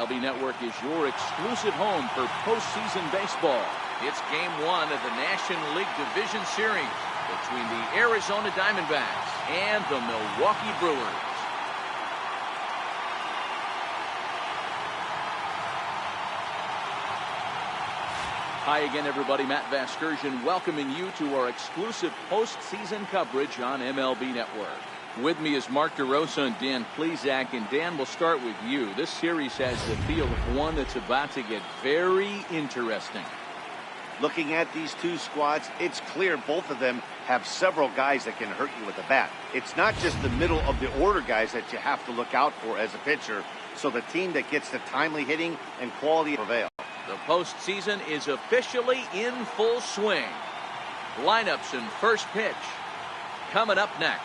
MLB Network is your exclusive home for postseason baseball. It's Game 1 of the National League Division Series between the Arizona DiamondBacks and the Milwaukee Brewers. Hi again, everybody. Matt Vasgersian welcoming you to our exclusive postseason coverage on MLB Network. With me is Mark DeRosa and Dan Plesac. And Dan, we'll start with you. This series has the feel of one that's about to get very interesting. Looking at these two squads, it's clear both of them have several guys that can hurt you with the bat. It's not just the middle of the order guys that you have to look out for as a pitcher. So the team that gets the timely hitting and quality prevail. The postseason is officially in full swing. Lineups and first pitch coming up next.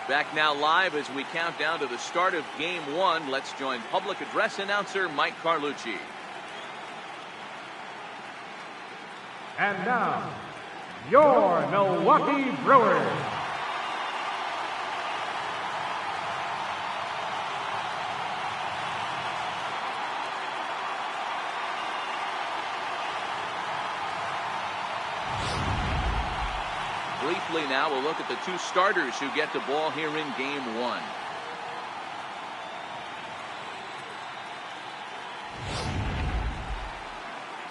Back now live as we count down to the start of Game 1. Let's join public address announcer Mike Carlucci. And now, your Milwaukee Brewers. Briefly now, we'll look at the two starters who get the ball here in Game 1.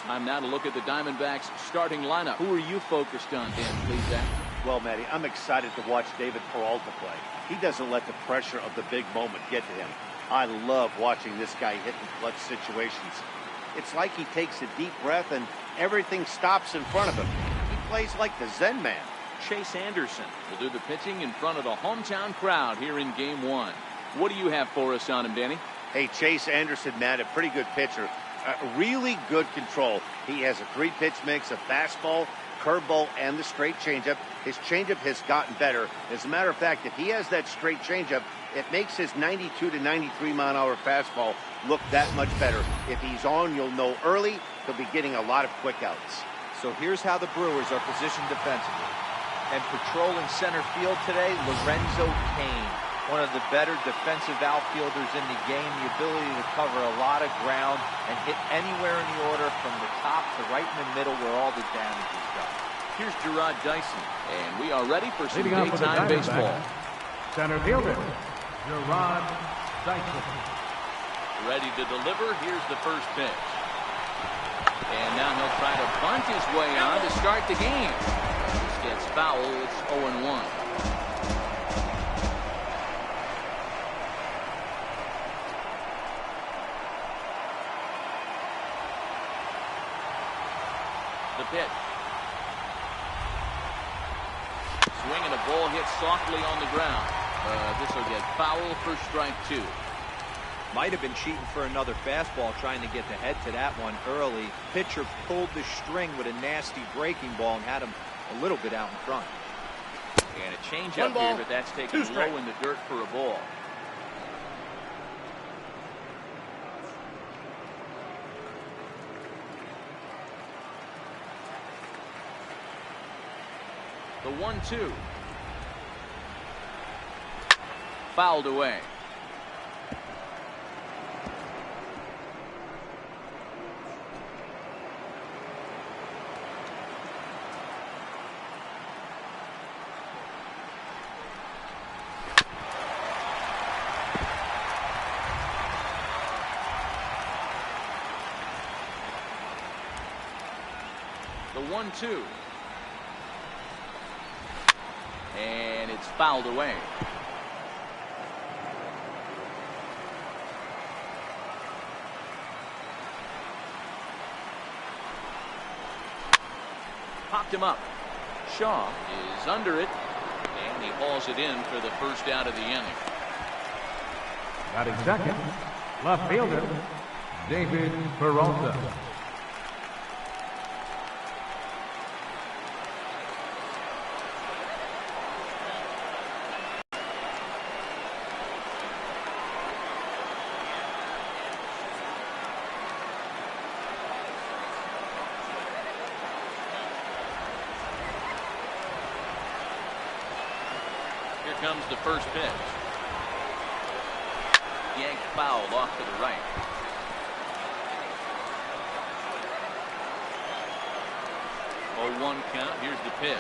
Time now to look at the Diamondbacks starting lineup. Who are you focused on, Dan Plesac? Well, Matty, I'm excited to watch David Peralta play. He doesn't let the pressure of the big moment get to him. I love watching this guy hit in clutch situations. It's like he takes a deep breath and everything stops in front of him. He plays like the Zen man. Chase Anderson will do the pitching in front of the hometown crowd here in Game 1. What do you have for us on him, Danny? Hey, Chase Anderson, man, a pretty good pitcher. Really good control. He has a three-pitch mix of fastball, curveball, and the straight changeup. His changeup has gotten better. As a matter of fact, if he has that straight changeup, it makes his 92 to 93 mile-an-hour fastball look that much better. If he's on, you'll know early. He'll be getting a lot of quick outs. So here's how the Brewers are positioned defensively. And patrolling center field today, Lorenzo Cain, one of the better defensive outfielders in the game. The ability to cover a lot of ground and hit anywhere in the order from the top to right in the middle where all the damage is done. Here's Gerard Dyson, and we are ready for some daytime baseball. Center fielder, Gerard Dyson. Ready to deliver. Here's the first pitch. And now he'll try to bunt his way on to start the game. This gets foul. It's 0-1. The pitch. Swing and a ball hit softly on the ground. This will get foul for strike 2. Might have been cheating for another fastball, trying to get the head to that one early. Pitcher pulled the string with a nasty breaking ball and had him a little bit out in front. And a changeup here, but that's taken low in the dirt for a ball. The 1-2. Fouled away. The 1-2. And it's fouled away. Popped him up. Shaw is under it, and he hauls it in for the first out of the inning. Batting second, left fielder, David Peralta. Here comes the first pitch. Yank foul off to the right. Oh, 1 count. Here's the pitch.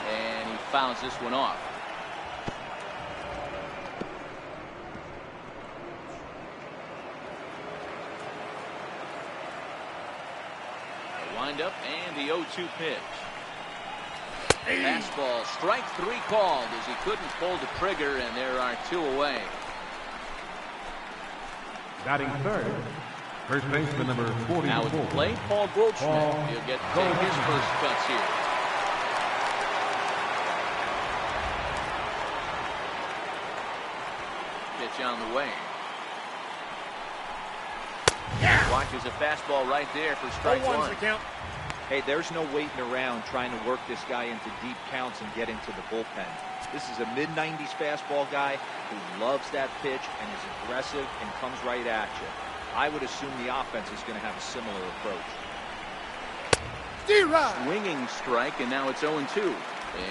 And he fouls this one off. The windup and the 0-2 pitch. Fastball, strike 3 called as he couldn't pull the trigger, and there are 2 away. Batting third, first baseman number 44. Now at the plate, Paul Goldschmidt. He'll get to take his first cuts here. Pitch on the way. Watches a fastball right there for strike 1. Hey, there's no waiting around trying to work this guy into deep counts and get into the bullpen. This is a mid-90s fastball guy who loves that pitch and is aggressive and comes right at you. I would assume the offense is going to have a similar approach. Swinging strike, and now it's 0-2.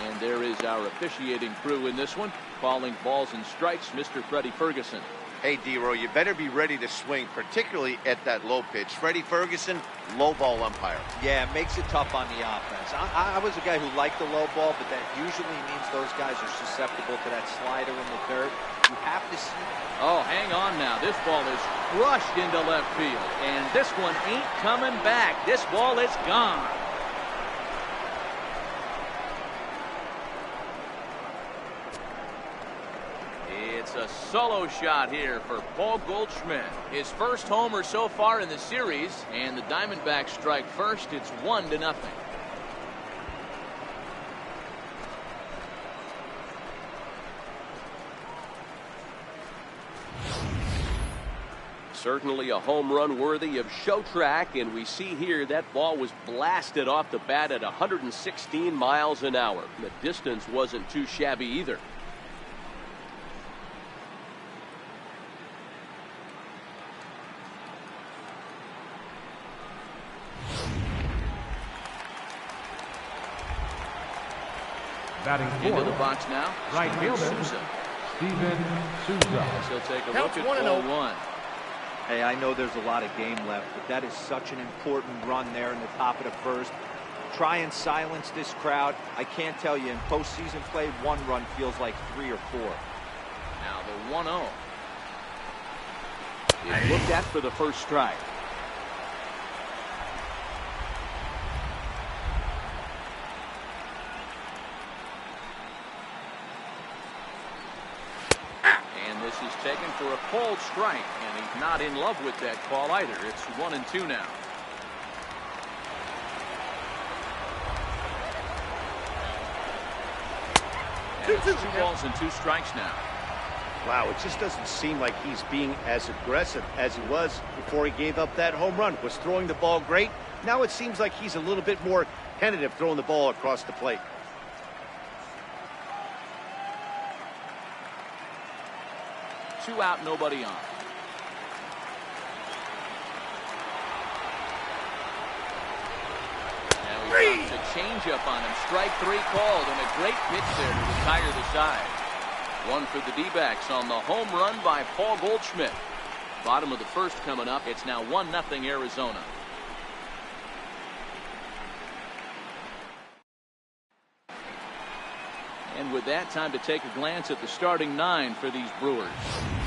And there is our officiating crew in this one, calling balls and strikes, Mr. Freddie Ferguson. Hey, D-Row, you better be ready to swing, particularly at that low pitch. Freddie Ferguson, low ball umpire. Yeah, it makes it tough on the offense. I was a guy who liked the low ball, but that usually means those guys are susceptible to that slider in the dirt. You have to see. Oh, hang on now. This ball is crushed into left field, and this one ain't coming back. This ball is gone. It's a solo shot here for Paul Goldschmidt. His first homer so far in the series, and the Diamondbacks strike first. It's 1-0. Certainly a home run worthy of show track, and we see here that ball was blasted off the bat at 116 miles an hour. The distance wasn't too shabby either. Batting Into fourth, the box now. right fielder, Souza. Steven Souza. He'll take a look at ball 1. Hey, I know there's a lot of game left, but that is such an important run there in the top of the first. Try and silence this crowd. I can't tell you, in postseason play, 1 run feels like 3 or 4. Now the 1-0. It's looked at for the first strike. And this is taken for a called strike, and he's not in love with that call either. It's 1-2 now. And it's 2 balls and 2 strikes now. Wow, it just doesn't seem like he's being as aggressive as he was before he gave up that home run. Was throwing the ball great. Now it seems like he's a little bit more tentative throwing the ball across the plate. Two out, nobody on. Now he drops a changeup on him. Strike 3 called, and a great pitch there to retire the side. 1 for the D-backs on the home run by Paul Goldschmidt. Bottom of the first coming up. It's now 1-0 Arizona. And with that, time to take a glance at the starting 9 for these Brewers.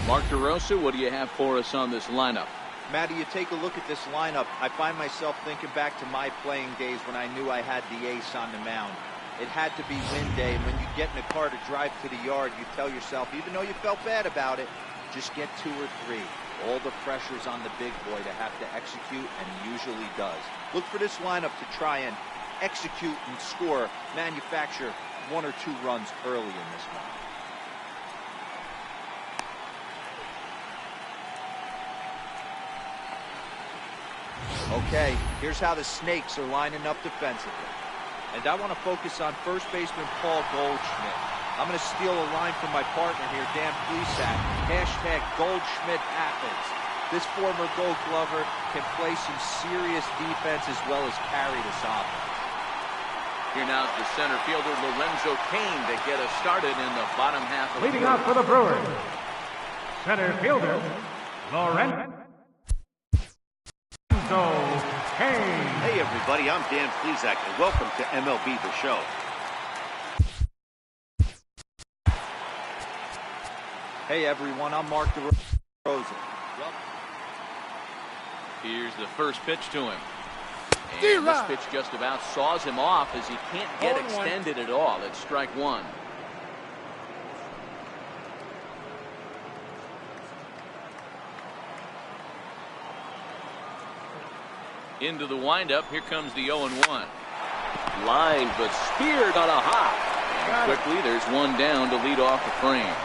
Mark DeRosa, what do you have for us on this lineup? Matty, you take a look at this lineup. I find myself thinking back to my playing days when I knew I had the ace on the mound. It had to be win day, and when you get in a car to drive to the yard, you tell yourself, even though you felt bad about it, just get 2 or 3. All the pressure's on the big boy to have to execute, and he usually does. Look for this lineup to try and execute and score, manufacture 1 or 2 runs early in this one. Okay, here's how the Snakes are lining up defensively. And I want to focus on first baseman Paul Goldschmidt. I'm going to steal a line from my partner here, Dan Plesac. Hashtag Goldschmidt happens. This former Gold Glover can play some serious defense as well as carry this offense. Here now is the center fielder Lorenzo Cain to get us started in the bottom half of Leading off for the Brewers, center fielder, Lorenzo Cain. Hey everybody, I'm Dan Plesac and welcome to MLB The Show. Hey everyone, I'm Mark DeRosa. Here's the first pitch to him. And this pitch just about saws him off as he can't get extended at all. It's strike one. Into the windup. Here comes the 0-1. Line, but speared on a hop. And quickly, there's one down to lead off the frame.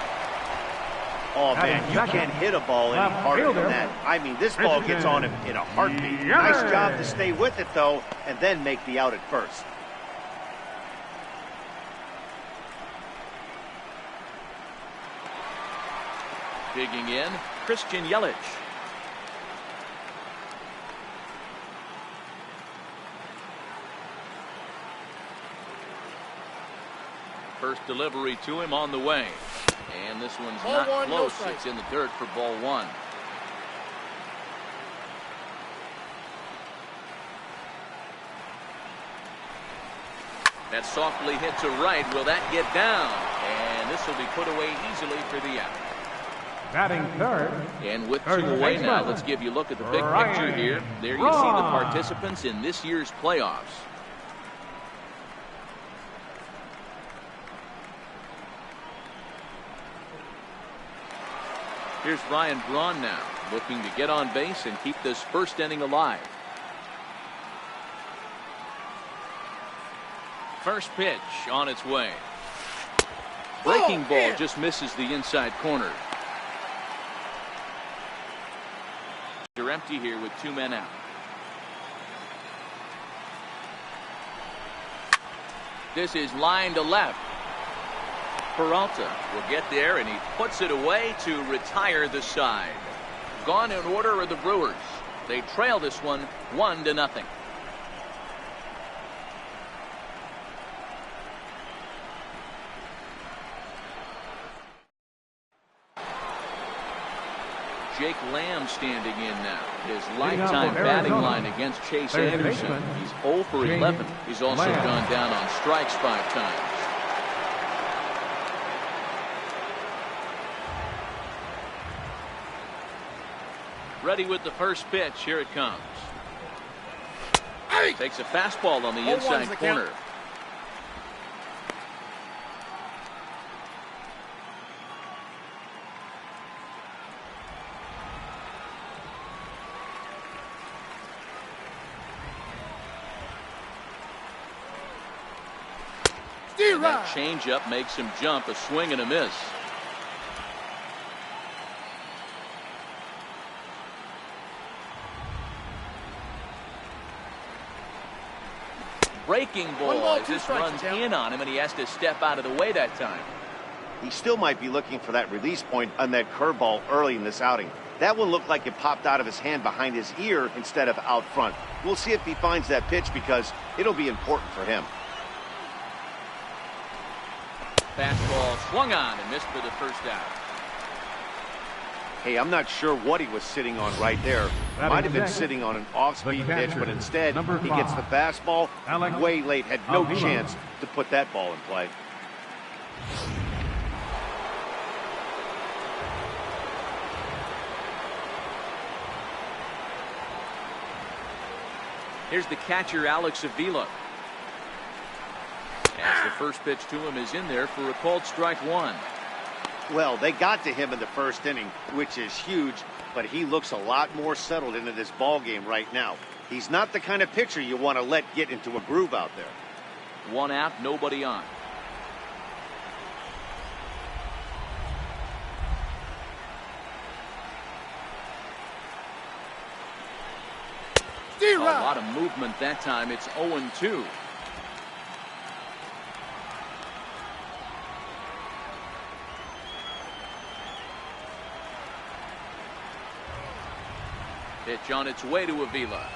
Oh, man, you can't hit a ball any harder than that. I mean, this ball gets on him in a heartbeat. Nice job to stay with it, though, and then make the out at first. Digging in, Christian Yelich. First delivery to him on the way. And this one's not close. It's in the dirt for ball one. That's softly hit to right. Will that get down? And this will be put away easily for the out. Batting third. And with two away now, let's give you a look at the big picture here. There you see the participants in this year's playoffs. Here's Ryan Braun now, looking to get on base and keep this first inning alive. First pitch on its way. Breaking ball just misses the inside corner. They're empty here with two men out. This is line to left. Peralta will get there, and he puts it away to retire the side. Gone in order are the Brewers. They trail this one 1-0. Jake Lamb standing in now. His lifetime batting line against Chase Anderson. He's 0 for 11. He's also gone down on strikes 5 times. Ready with the first pitch. Here it comes. Takes a fastball on the inside corner. And that changeup makes him jump. A swing and a miss. Breaking ball as this runs in on him, and he has to step out of the way that time. He still might be looking for that release point on that curveball early in this outing. That one looked like it popped out of his hand behind his ear instead of out front. We'll see if he finds that pitch because it'll be important for him. Fastball swung on and missed for the first out. Hey, I'm not sure what he was sitting on right there. Might have been sitting on an off-speed pitch, but instead he gets the fastball way late, had no chance to put that ball in play. Here's the catcher, Alex Avila. As the first pitch to him is in there for a called strike one. Well, they got to him in the first inning, which is huge, but he looks a lot more settled into this ball game right now. He's not the kind of pitcher you want to let get into a groove out there. One out, nobody on. A lot of movement that time. It's 0-2. Pitch on its way to Avila.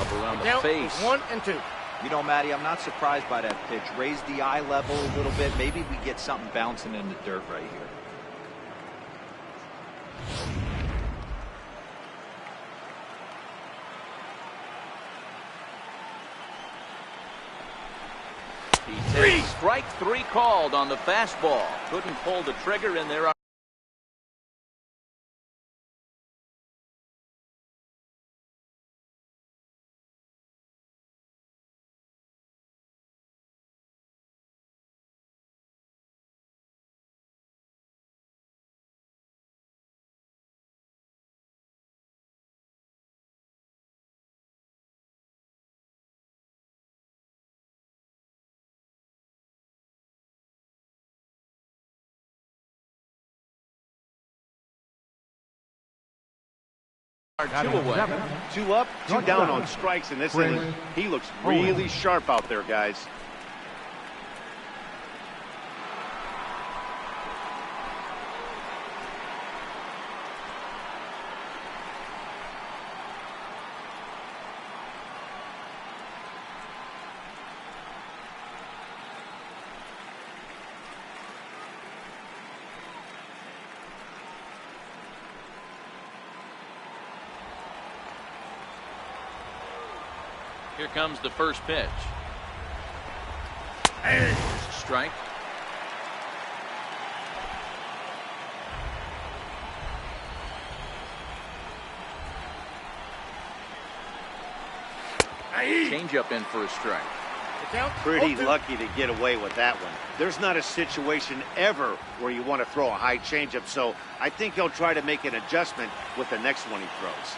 Up around the face. 1-2. You know, Matty, I'm not surprised by that pitch. Raise the eye level a little bit. Maybe we get something bouncing in the dirt right here. He takes strike 3 called on the fastball. Couldn't pull the trigger, and there are two away. 2 up, 2 down on strikes in this inning. He looks really sharp out there, guys. Here comes the first pitch. Strike. Changeup in for a strike. Pretty lucky to get away with that one. There's not a situation ever where you want to throw a high changeup, so I think he'll try to make an adjustment with the next one he throws.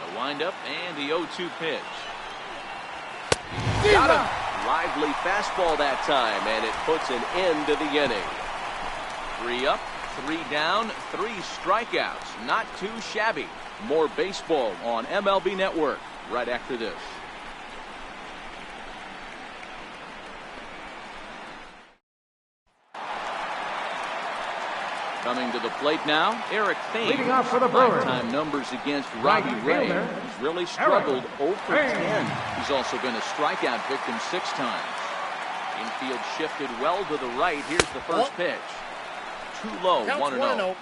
The windup and the 0-2 pitch. Got him. Lively fastball that time, and it puts an end to the inning. 3 up, 3 down, 3 strikeouts. Not too shabby. More baseball on MLB Network right after this. Coming to the plate now, Eric Thames. Leading off for the Brewers. Lifetime numbers against Robbie Ray. He's really struggled 0 for 10. He's also been a strikeout victim 6 times. Infield shifted well to the right. Here's the first pitch. Too low, 1-0.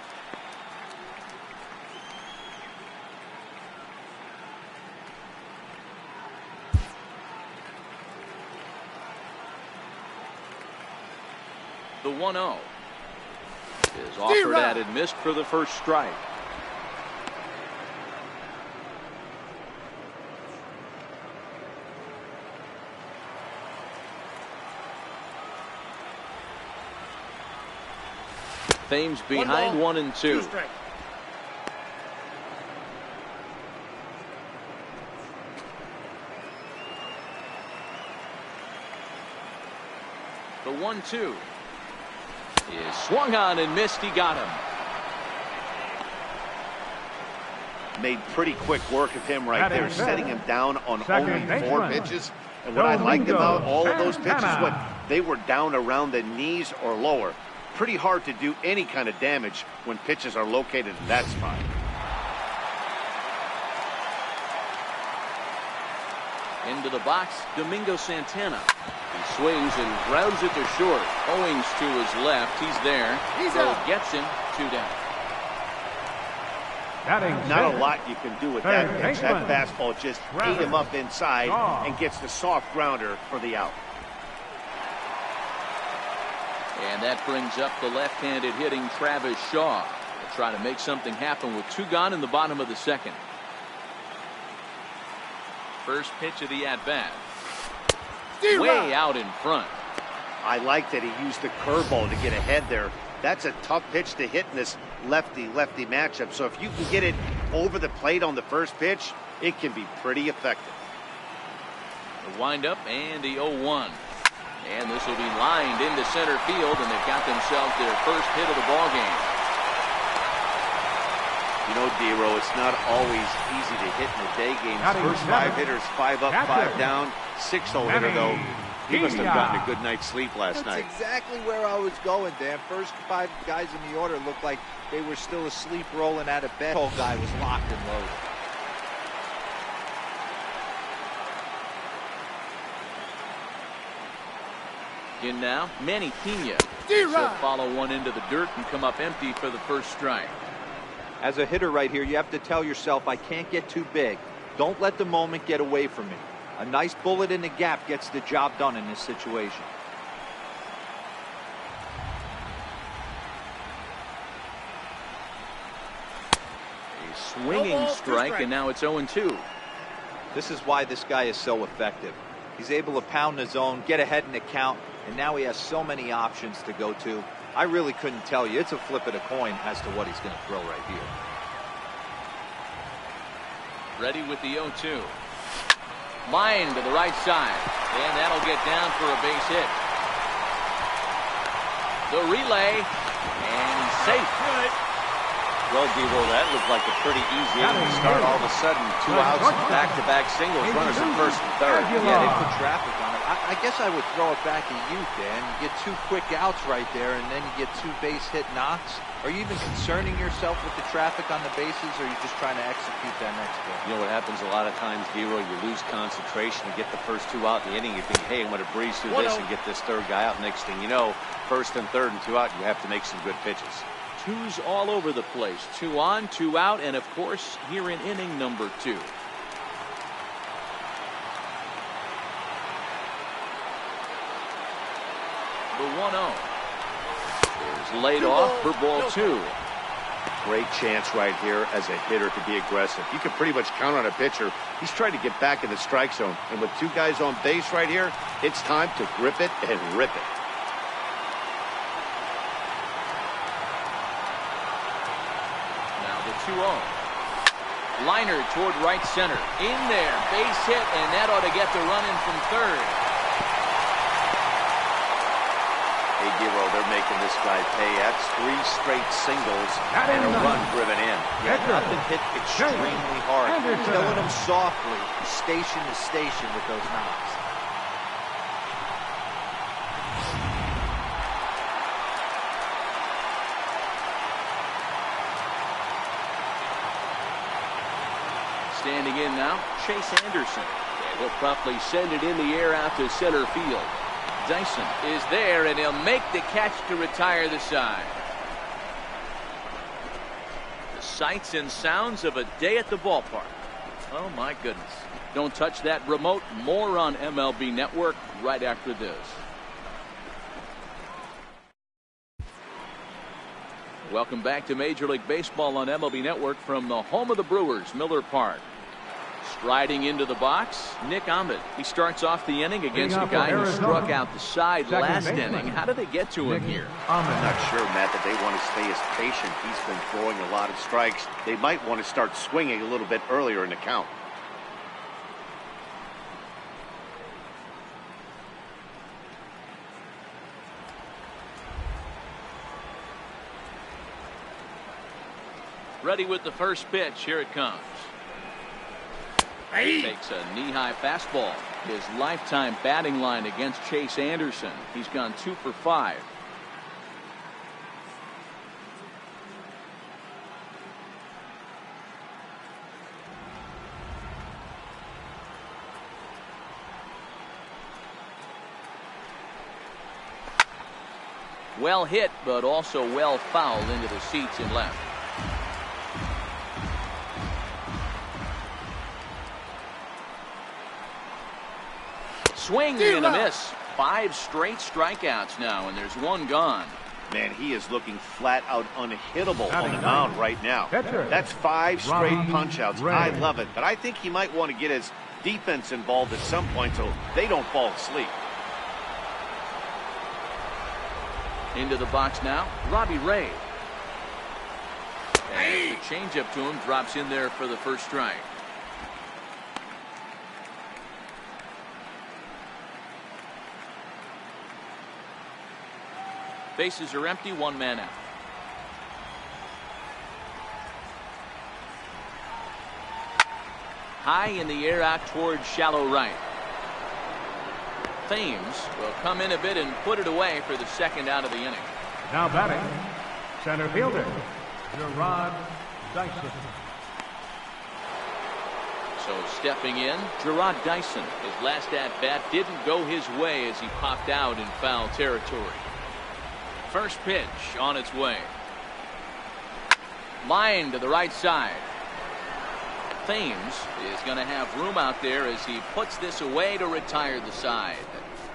The 1-0. Is offered at and missed for the first strike. Thames behind 1-2. The 1-2. Is swung on and missed. He got him. Made pretty quick work of him right there, setting him down on only 4 pitches. And what I liked about all of those pitches, when they were down around the knees or lower. Pretty hard to do any kind of damage when pitches are located in that spot. Into the box, Domingo Santana. He swings and grounds it to short. Owings to his left. He's there. Throw gets him. 2 down. Not a lot you can do with that pitch. That fastball just ate him up inside and gets the soft grounder for the out. And that brings up the left-handed hitting Travis Shaw. They'll try to make something happen with 2 gone in the bottom of the 2nd. First pitch of the at-bat. Way out in front. I like that he used the curveball to get ahead there. That's a tough pitch to hit in this lefty-lefty matchup. So if you can get it over the plate on the first pitch, it can be pretty effective. The windup and the 0-1. And this will be lined into center field, and they've got themselves their first hit of the ball game. You know, D-Row, it's not always easy to hit in the day games. First 5 hitters, 5 up, 5 down. 6-hole hitter, though. He must have gotten a good night's sleep last night. That's exactly where I was going, Dan. First 5 guys in the order looked like they were still asleep, rolling out of bed. The whole guy was locked and loaded. In now, Manny Pena. He'll follow one into the dirt and come up empty for the first strike. As a hitter right here, you have to tell yourself, I can't get too big. Don't let the moment get away from me. A nice bullet in the gap gets the job done in this situation. A swinging strike, and now it's 0-2. This is why this guy is so effective. He's able to pound the zone, get ahead in the count, and now he has so many options to go to. I really couldn't tell you. It's a flip of the coin as to what he's going to throw right here. Ready with the 0-2. Line to the right side, and that'll get down for a base hit. The relay, and he's safe. Well, D-Roll, that looked like a pretty easy inning to start. All of a sudden, 2 outs, back-to-back singles, runners at first and third. Yeah, they put traffic on it. I guess I would throw it back at you, Dan. You get 2 quick outs right there, and then you get 2 base hit knocks. Are you even concerning yourself with the traffic on the bases, or are you just trying to execute that next play? You know what happens a lot of times, D-Roll, you lose concentration and get the first 2 out in the inning. You think, hey, I'm going to breeze through this and get this 3rd guy out. Next thing you know, 1st and 3rd and 2 out, you have to make some good pitches. 2s all over the place. 2 on, 2 out, and of course, here in inning number 2. The 1-0 is laid off for ball 2. Great chance right here as a hitter to be aggressive. You can pretty much count on a pitcher. He's trying to get back in the strike zone. And with 2 guys on base right here, it's time to grip it and rip it. Now the 2-0. Liner toward right center. In there. Base hit, and that ought to get the run in from 3rd. Hey, Giro, they're making this guy pay. That's 3 straight singles and a run driven in. Yeah, nothing hit extremely hard. Killing him softly, station to station with those knocks. Standing in now, Chase Anderson. And he'll promptly send it in the air out to center field. Dyson is there, and he'll make the catch to retire the side. The sights and sounds of a day at the ballpark. Oh, my goodness. Don't touch that remote. More on MLB Network right after this. Welcome back to Major League Baseball on MLB Network from the home of the Brewers, Miller Park. Striding into the box, Nick Ahmed. He starts off the inning against a guy who struck out the side last inning. How did they get to him here? I'm not sure, Matt, that they want to stay as patient. He's been throwing a lot of strikes. They might want to start swinging a little bit earlier in the count. Ready with the first pitch. Here it comes. Takes a knee-high fastball. His lifetime batting line against Chase Anderson. He's gone 2 for 5. Well hit, but also well fouled into the seats in left. Swing and a miss. 5 straight strikeouts now, and there's 1 gone. Man, he is looking flat out unhittable on the mound right now. That's 5 straight punch-outs. I love it, but I think he might want to get his defense involved at some point so they don't fall asleep. Into the box now, Robbie Ray. And the changeup to him drops in there for the first strike. Bases are empty, 1 man out. high in the air out towards shallow right. Thames will come in a bit and put it away for the second out of the inning. Now batting, center fielder, Gerard Dyson. So stepping in, Gerard Dyson. His last at-bat didn't go his way as he popped out in foul territory. First pitch on its way. Line to the right side. Thames is going to have room out there as he puts this away to retire the side.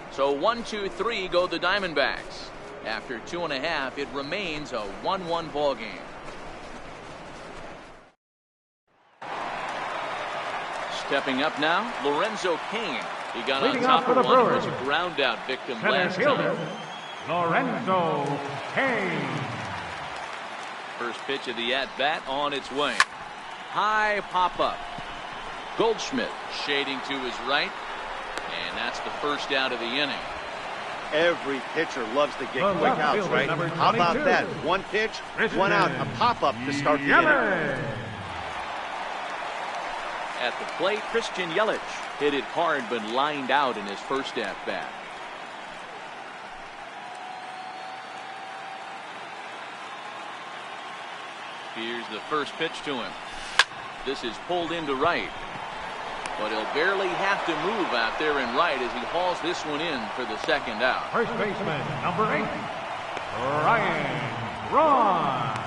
So 1-2-3 go the Diamondbacks. After 2.5, it remains a 1-1 ball game. Stepping up now, Lorenzo Cain. He got on top of one and was a ground out victim last time. Lorenzo Cain. First pitch of the at-bat on its way. High pop-up. Goldschmidt shading to his right. And that's the first out of the inning. Every pitcher loves to get quick outs, right? How about that? One pitch, one out, a pop-up to start the inning. At the plate, Christian Yelich hit it hard but lined out in his first at-bat. Here's the first pitch to him. This is pulled into right. But he'll barely have to move out there in right as he hauls this one in for the second out. First baseman, number 8, Ryan Braun.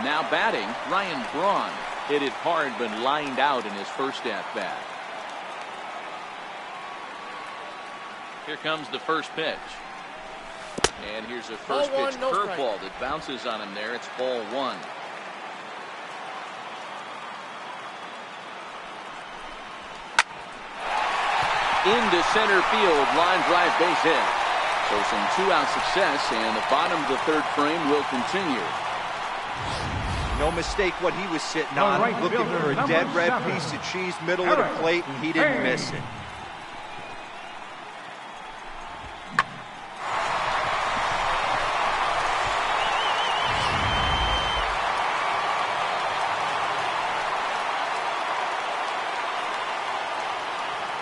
Now batting, Ryan Braun hit it hard but lined out in his first at-bat. Here comes the first pitch. And here's a first pitch curveball that bounces on him there. It's ball 1. Into center field, line drive, base hit. So some 2-out success, and the bottom of the third frame will continue. No mistake what he was sitting on, looking for a dead red piece of cheese middle of the plate, and he didn't miss it.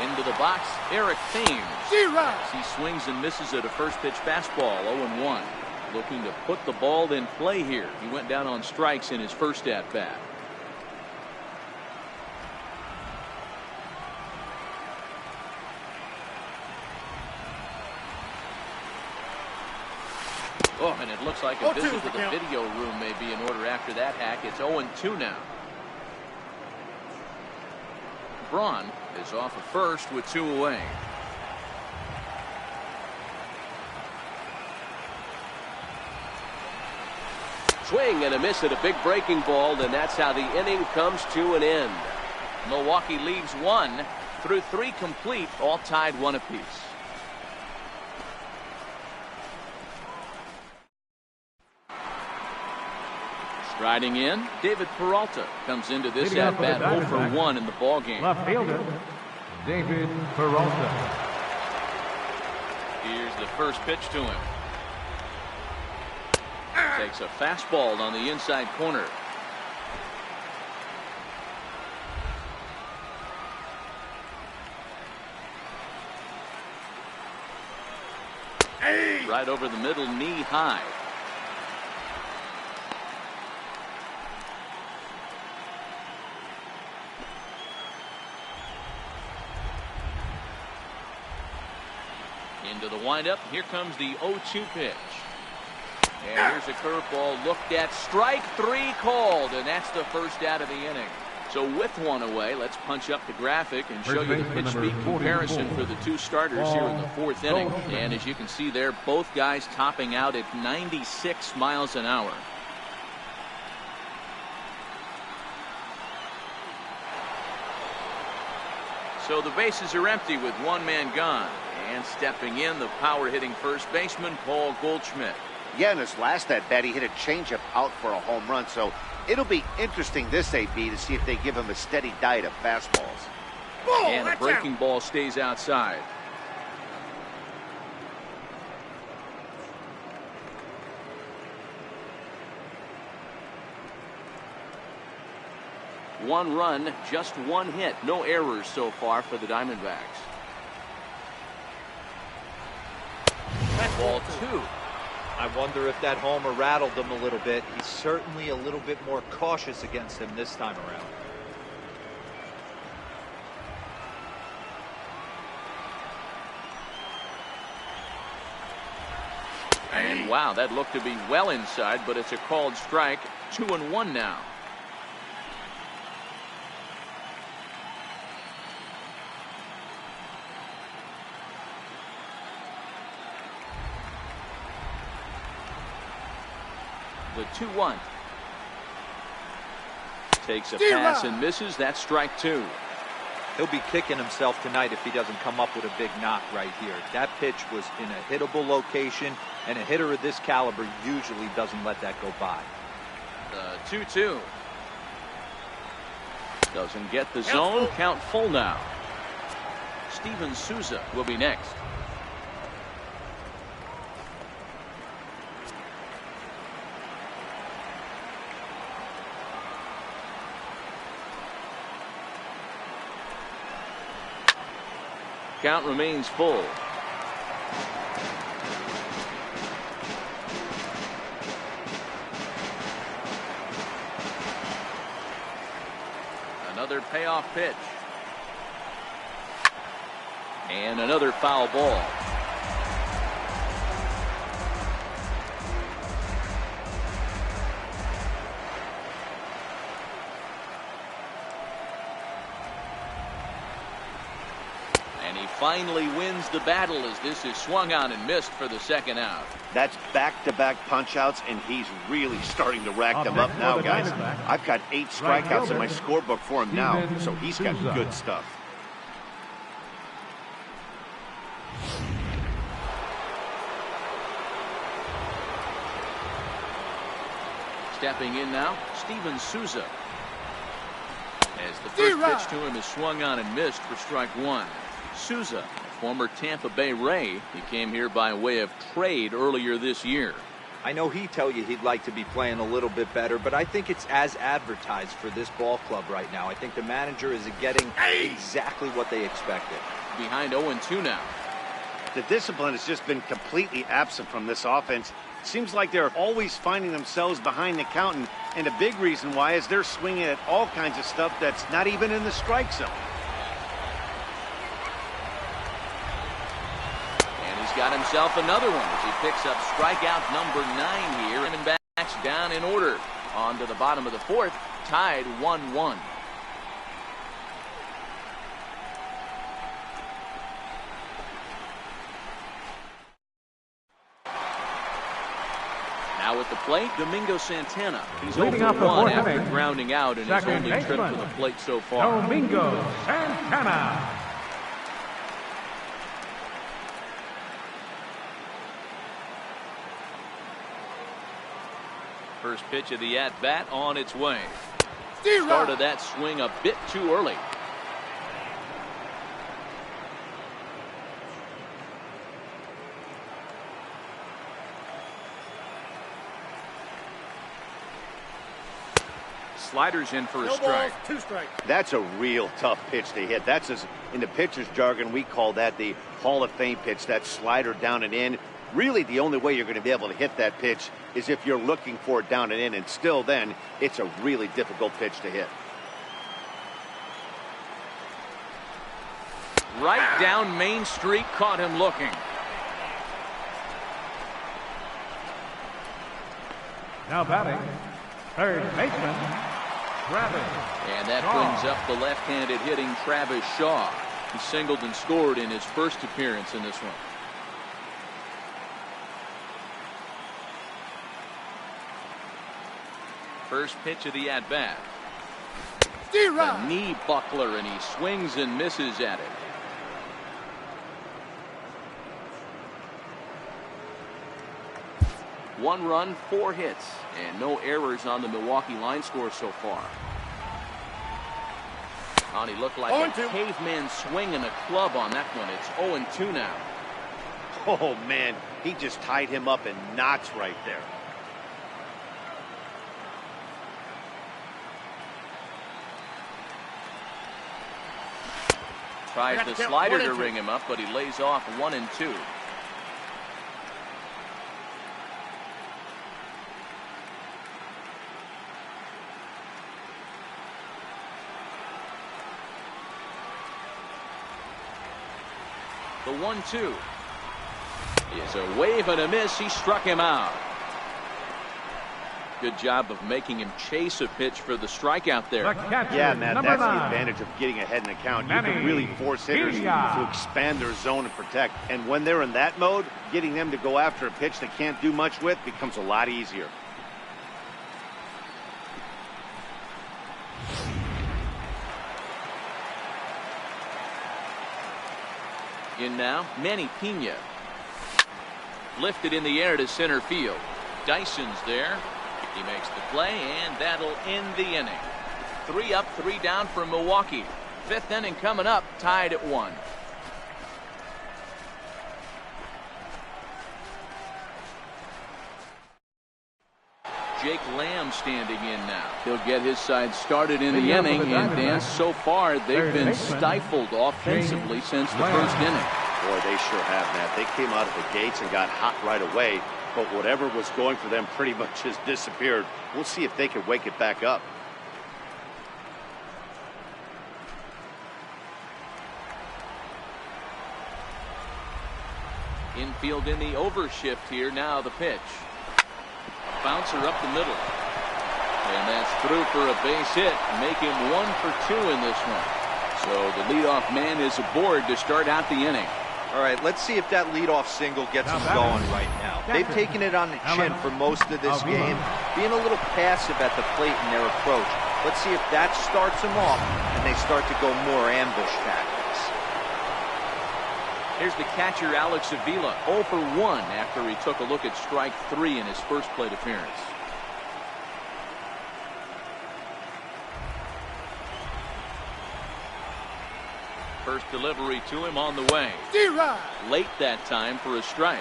Into the box, Eric Thames. He swings and misses at a first pitch fastball, 0-1. Looking to put the ball in play here. He went down on strikes in his first at bat. Oh, and it looks like a visit to the video room may be in order after that hack. It's 0-2 now. Braun is off of first with 2 away. Swing and a miss at a big breaking ball, and that's how the inning comes to an end. Milwaukee leaves 1 through 3 complete, all tied 1 apiece. Striding in, David Peralta comes into this at-bat 0 for 1 in the ballgame. Left fielder, David Peralta. Here's the first pitch to him. Takes a fastball on the inside corner. Right over the middle, knee high. Into the windup. Here comes the 0-2 pitch. And here's a curveball looked at. Strike 3 called, and that's the first out of the inning. So with 1 away, let's punch up the graphic and show you the pitch speed comparison for the 2 starters here in the 4th inning. And as you can see there, both guys topping out at 96 miles an hour. So the bases are empty with 1 man gone. And stepping in, the power-hitting first baseman, Paul Goldschmidt. Yeah, in his last at-bat, he hit a changeup out for a home run. So it'll be interesting this AB to see if they give him a steady diet of fastballs. And the breaking ball stays outside. 1 run, just 1 hit. No errors so far for the Diamondbacks. Ball 2. I wonder if that homer rattled him a little bit. He's certainly a little bit more cautious against him this time around. And wow, that looked to be well inside, but it's a called strike. 2-1 now. The 2-1. Takes a pass and misses. That's strike 2. He'll be kicking himself tonight if he doesn't come up with a big knock right here. That pitch was in a hittable location, and a hitter of this caliber usually doesn't let that go by. The 2-2. Doesn't get the zone. Count full now. Steven Souza will be next. Count remains full. Another payoff pitch. And another foul ball. And he finally wins the battle as this is swung on and missed for the second out. That's back-to-back punch-outs, and he's really starting to rack them up now, guys. I've got 8 strikeouts in my scorebook for him now, so he's got good stuff. Stepping in now, Steven Souza. As the first pitch to him is swung on and missed for strike 1. Souza, former Tampa Bay Ray, he came here by way of trade earlier this year. I know he'd tell you he'd like to be playing a little bit better, but I think it's as advertised for this ball club right now. I think the manager is getting exactly what they expected. Behind 0-2 now. The discipline has just been completely absent from this offense. Seems like they're always finding themselves behind the count, and a big reason why is they're swinging at all kinds of stuff that's not even in the strike zone. Got himself another one as he picks up strikeout number 9 here. Diamondbacks down in order. On to the bottom of the 4th, tied 1-1. Now at the plate, Domingo Santana. He's Leading 0-1 after grounding out in his only trip to the plate so far. Domingo Santana. First pitch of the at-bat on its way. Started that swing a bit too early. Sliders in for a strike. 2 strikes. That's a real tough pitch to hit. That's, as in the pitcher's jargon, we call that the Hall of Fame pitch. That slider down and in. Really, the only way you're going to be able to hit that pitch is if you're looking for it down and in, and still then, it's a really difficult pitch to hit. Right down Main Street, caught him looking. Now batting, third baseman, Travis. And that brings up the left-handed hitting Travis Shaw. He singled and scored in his first appearance in this one. First pitch of the at-bat. The knee buckler, and he swings and misses at it. One run, 4 hits, and no errors on the Milwaukee line score so far. And he looked like a caveman swinging a club on that one. It's 0-2 now. Oh, man, he just tied him up in knots right there. Tries the slider to ring him up, but he lays off 1-2. The 1-2 is a wave and a miss. He struck him out. Good job of making him chase a pitch for the strikeout there. Yeah, Matt, that's the advantage of getting ahead in the count. You can really force hitters to expand their zone and protect. And when they're in that mode, getting them to go after a pitch they can't do much with becomes a lot easier. In now, Manny Pena. Lifted in the air to center field. Dyson's there. He makes the play, and that'll end the inning. 3 up, 3 down for Milwaukee. 5th inning coming up, tied at 1. Jake Lamb standing in now. He'll get his side started in the inning, and Dan, so far they've been stifled offensively since the first inning. Boy, they sure have, Matt. They came out of the gates and got hot right away, but whatever was going for them pretty much has disappeared. We'll see if they can wake it back up. Infield in the overshift here. Now the pitch. Bouncer up the middle. And that's through for a base hit. Make him 1 for 2 in this one. So the leadoff man is aboard to start out the inning. All right, let's see if that leadoff single gets them going right now. They've taken it on the chin for most of this game, being a little passive at the plate in their approach. Let's see if that starts them off and they start to go more ambush tactics. Here's the catcher, Alex Avila, 0 for 1 after he took a look at strike 3 in his first plate appearance. First delivery to him on the way. Late that time for a strike.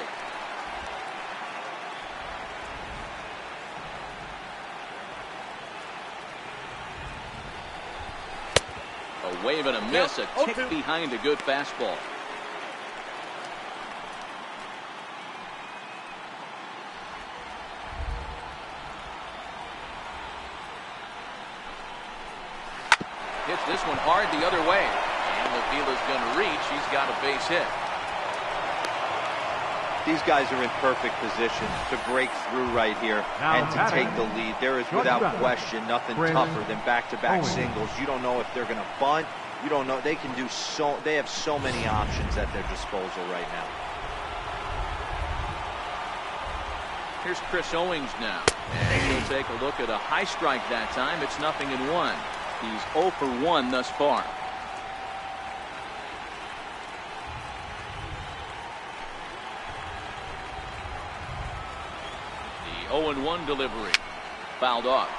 A wave and a miss, a tick behind a good fastball. Hits this one hard the other way. And Avila's going to reach. He's got a base hit. These guys are in perfect position to break through right here and to take the lead. There is, without question, nothing tougher than back-to-back singles. You don't know if they're going to bunt. You don't know. They can do so. They have so many options at their disposal right now. Here's Chris Owings now. And he'll take a look at a high strike that time. It's 0-1. He's 0 for 1 thus far. The 0-1 delivery. Fouled off.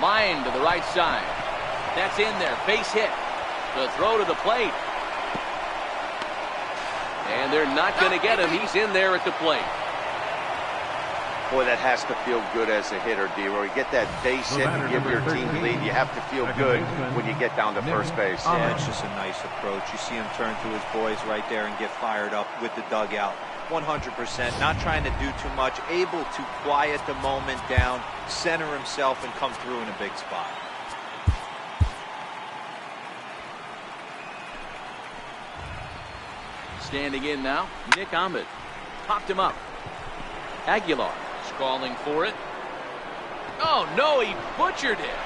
Line to the right side. That's in there. Base hit. The throw to the plate. And they're not going to get him. He's in there at the plate. Boy, that has to feel good as a hitter, D-Roy. You get that base hit and give your team the lead. You have to feel good when you get down to first base. Yeah, it's just a nice approach. You see him turn to his boys right there and get fired up with the dugout. 100%. Not trying to do too much. Able to quiet the moment down, center himself, and come through in a big spot. Standing in now, Nick Ahmed. Popped him up. Aguilar is calling for it. Oh, no, he butchered it.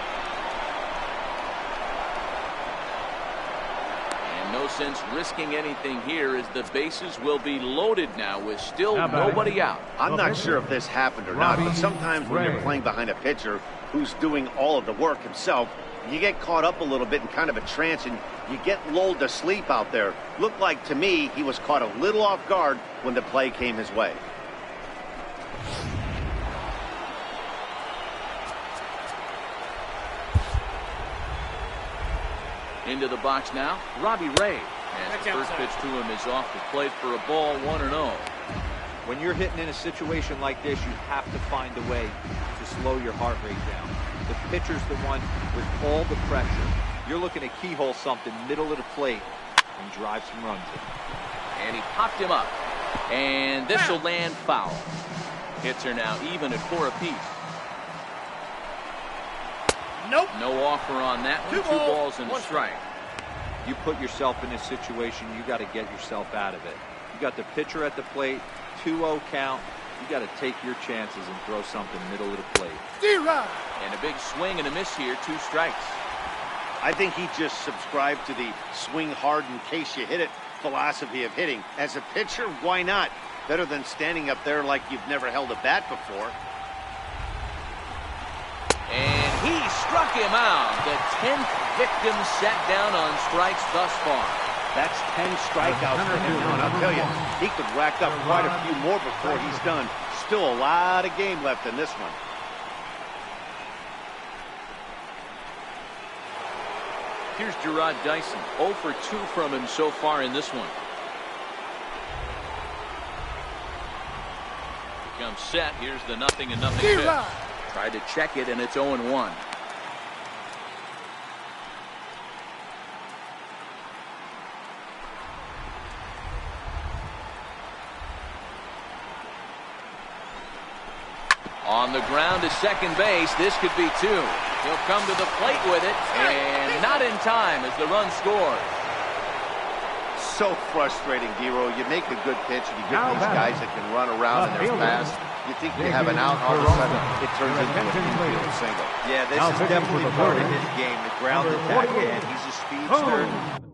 And no sense risking anything here as the bases will be loaded now with still nobody out. I'm not sure if this happened or not, but sometimes when you're playing behind a pitcher who's doing all of the work himself, you get caught up a little bit in kind of a trance and you get lulled to sleep out there. Looked like to me he was caught a little off guard when the play came his way. Into the box now, Robbie Ray. And the first pitch to him is off the plate for a ball, 1-0. When you're hitting in a situation like this, you have to find a way to slow your heart rate down. The pitcher's the one with all the pressure. You're looking to keyhole something middle of the plate and drive some runs in. And he popped him up. And this will land foul. Hits are now even at 4 apiece. Nope. No offer on that one. 2 balls and a strike. You put yourself in this situation, you got to get yourself out of it. You got the pitcher at the plate, 2-0 count. You got to take your chances and throw something middle of the plate. And a big swing and a miss here, 2 strikes. I think he just subscribed to the swing hard in case you hit it philosophy of hitting. As a pitcher, why not? Better than standing up there like you've never held a bat before. And he struck him out. The 10th victim set down on strikes thus far. That's 10 strikeouts for him. And I'll tell you, he could rack up quite a few more before he's done. Still a lot of game left in this one. Here's Gerard Dyson. 0 for 2 from him so far in this one. Comes set. Here's the 0-0 pitch. Tried to check it, and it's 0-1. On the ground to second base. This could be 2. He'll come to the plate with it, and not in time as the run scores. So frustrating, Dero. You make a good pitch, and you get these guys that can run around and they're fast. You think you have an out, all of a sudden it turns into an infield single. Yeah, this is definitely part of his game, the ground attack, man. He's a speedster.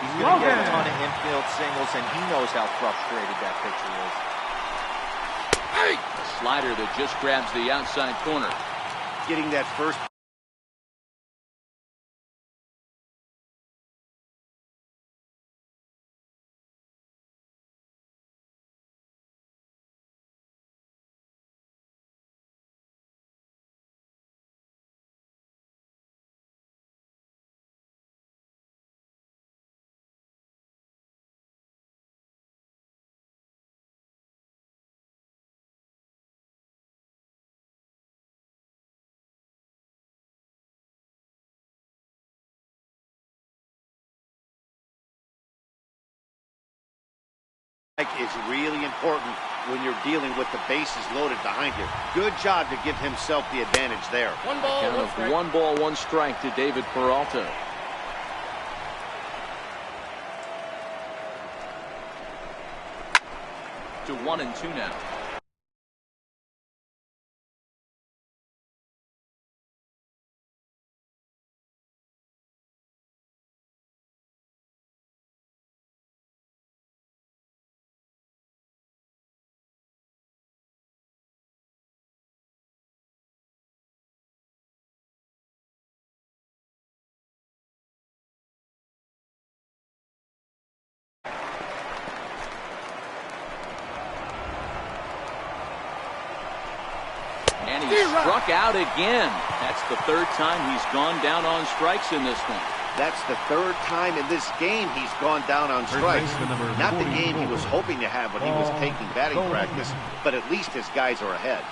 He's going to get a ton of infield singles, and he knows how frustrated that pitcher is. A slider that just grabs the outside corner. Getting that first. Is really important when you're dealing with the bases loaded behind you. Good job to give himself the advantage there. 1 ball, 1 strike to David Peralta. To 1-2 now. And he struck out again. That's the 3rd time he's gone down on strikes in this one. That's the 3rd time in this game he's gone down on strikes. Not the game he was hoping to have when he was taking batting practice, but at least his guys are ahead.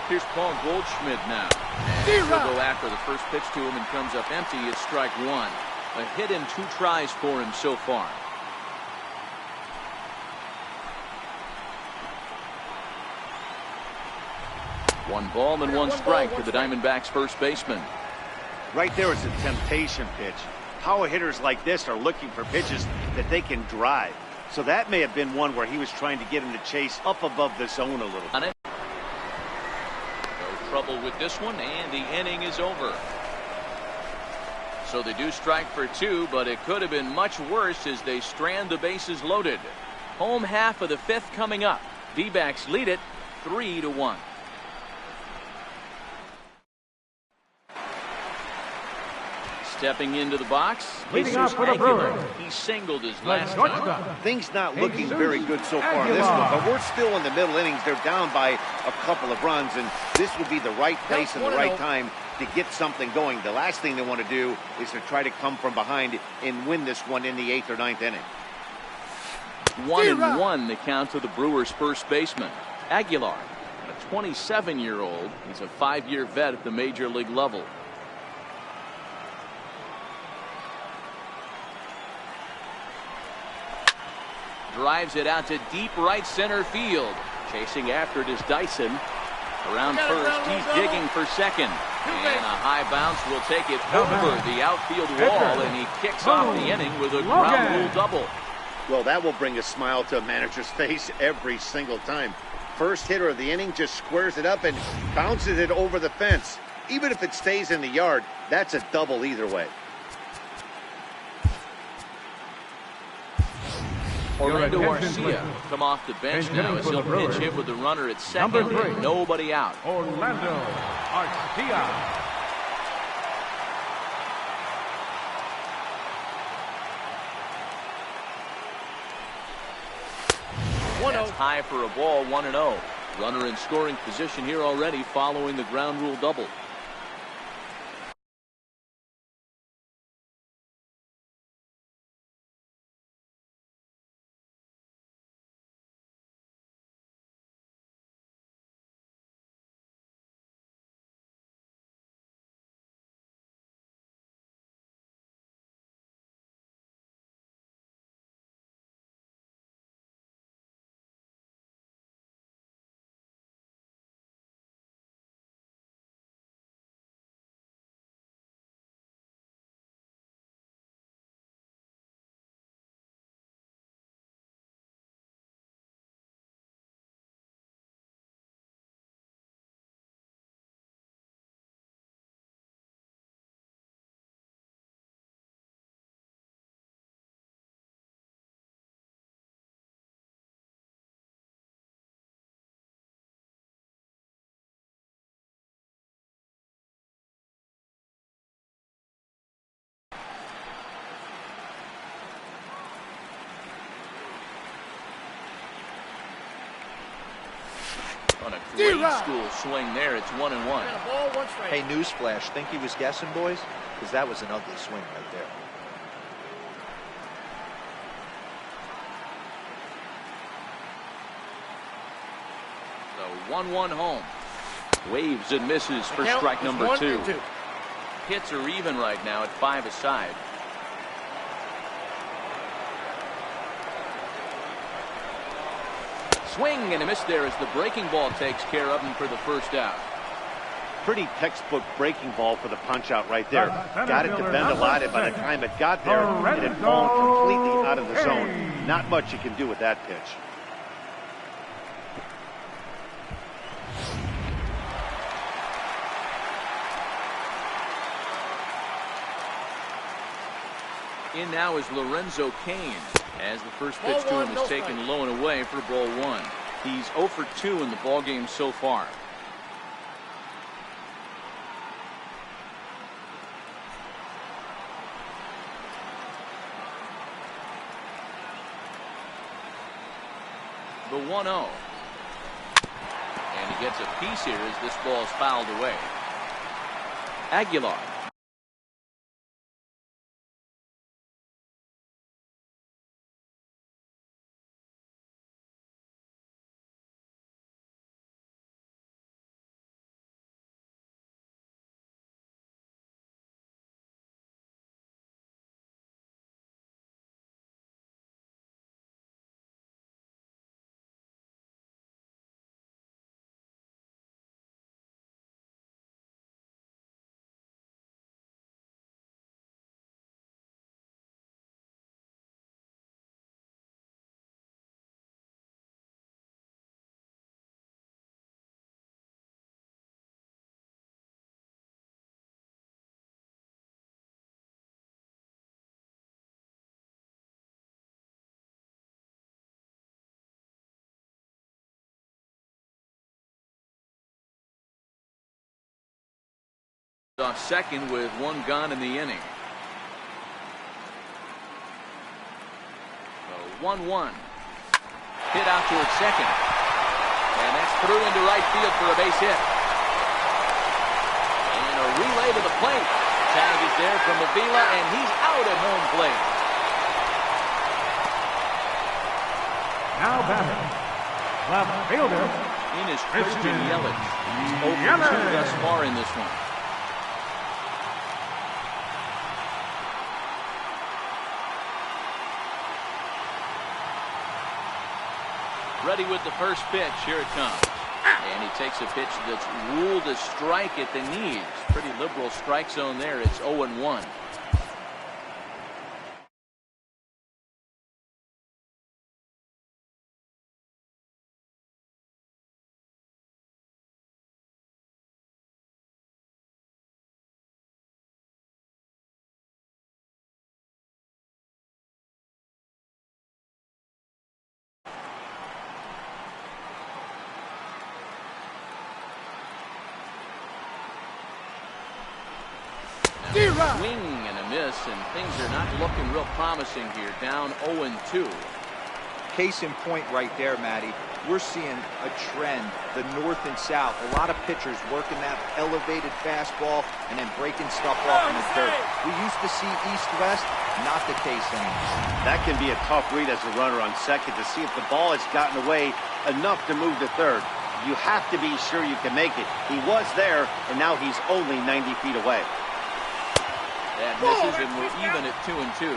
Here's Paul Goldschmidt now. And he'll go after the first pitch to him and comes up empty. It's strike 1. A hit and 2 tries for him so far. One ball and 1 strike to the Diamondbacks first baseman. Right there is a temptation pitch. Power hitters like this are looking for pitches that they can drive. So that may have been one where he was trying to get him to chase up above the zone a little bit. No trouble with this one, and the inning is over. So they do strike for two, but it could have been much worse as they strand the bases loaded. Home half of the fifth coming up. D-backs lead it 3-1. Stepping into the box, Leading off for the Brewers. he singled his last time. Things not looking very good so far in this one, but we're still in the middle innings. They're down by a couple of runs, and this would be the right place and the right time to get something going. The last thing they want to do is to try to come from behind and win this one in the 8th or 9th inning. 1-1 the count to the Brewers' first baseman, Aguilar, a 27-year-old. He's a 5-year vet at the major league level. Drives it out to deep right center field. Chasing after it is Dyson. Around first, he's digging for second. And a high bounce will take it over the outfield wall, and he kicks off the inning with a ground rule double. Well, that will bring a smile to a manager's face every single time. First hitter of the inning just squares it up and bounces it over the fence. Even if it stays in the yard, that's a double either way. Orlando Garcia come off the bench now as he'll pinch hit with the runner at second and nobody out. Orlando Garcia. That's high for a ball, 1-0. Runner in scoring position here already following the ground rule double. On a grade school swing there, it's 1-1. Hey, newsflash, think he was guessing, boys? Because that was an ugly swing right there. So 1-1 home. Waves and misses for strike number 2. Hits are even right now at 5 aside. Swing and a miss there as the breaking ball takes care of him for the first out. Pretty textbook breaking ball for the punch out right there. Got it to bend a lot, and by the time it got there, it had fallen completely out of the zone. Not much you can do with that pitch. In now is Lorenzo Cain, as the first pitch to him is taken low and away for ball 1. He's 0 for 2 in the ballgame so far. The 1-0. And he gets a piece here as this ball is fouled away. Aguilar Off second with one gone in the inning. So 1-1. Hit out towards second. And that's through into right field for a base hit. And a relay to the plate. Tag is there from Avila, and he's out at home plate. Now batting, left fielder. In is Christian Yelich. He's over 2 thus far in this one. Ready with the first pitch. Here it comes. And he takes a pitch that's ruled a strike at the knees. Pretty liberal strike zone there. It's 0-1. Swing and a miss, and things are not looking real promising here. Down 0-2. Case in point right there, Matty. We're seeing a trend, the north and south. A lot of pitchers working that elevated fastball and then breaking stuff off in the dirt. We used to see east-west, not the case anymore. That can be a tough read as a runner on second to see if the ball has gotten away enough to move to third. You have to be sure you can make it. He was there, and now he's only 90 feet away. That misses, and we're even at 2-2.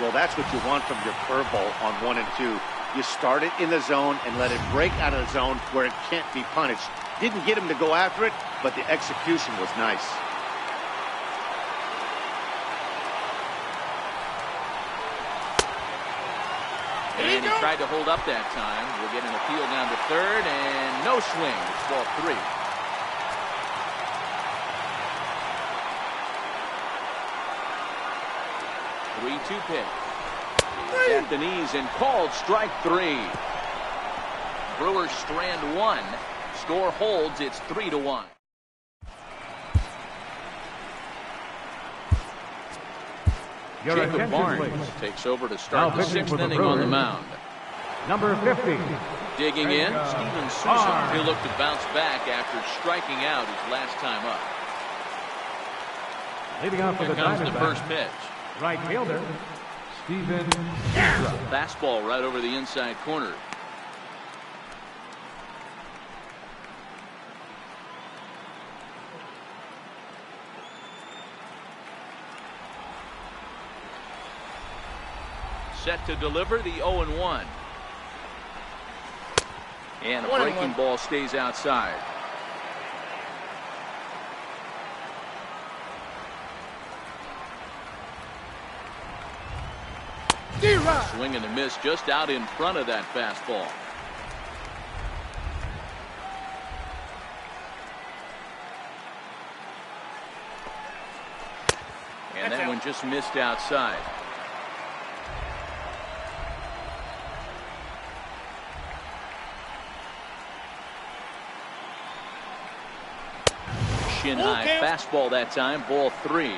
Well, that's what you want from your curveball on 1 and 2. You start it in the zone and let it break out of the zone where it can't be punished. Didn't get him to go after it, but the execution was nice. And he tried to hold up that time. We'll get an appeal down to third, and no swing. It's ball 3. 3-2 pitch. He's at the knees and called strike 3. Brewers strand 1. Score holds. It's 3-1. Jacob Barnes takes over to start the 6th inning on the mound. Number 50. Digging in, Steven Souza. He'll look to bounce back after striking out his last time up. Leading off for the Here comes the DiamondBacks, first pitch. right fielder, Steven Souza. Fastball right over the inside corner. Set to deliver the 0-1. And a breaking ball stays outside. Swing and a miss just out in front of that fastball. And that one just missed outside. Shin high fastball that time, ball 3.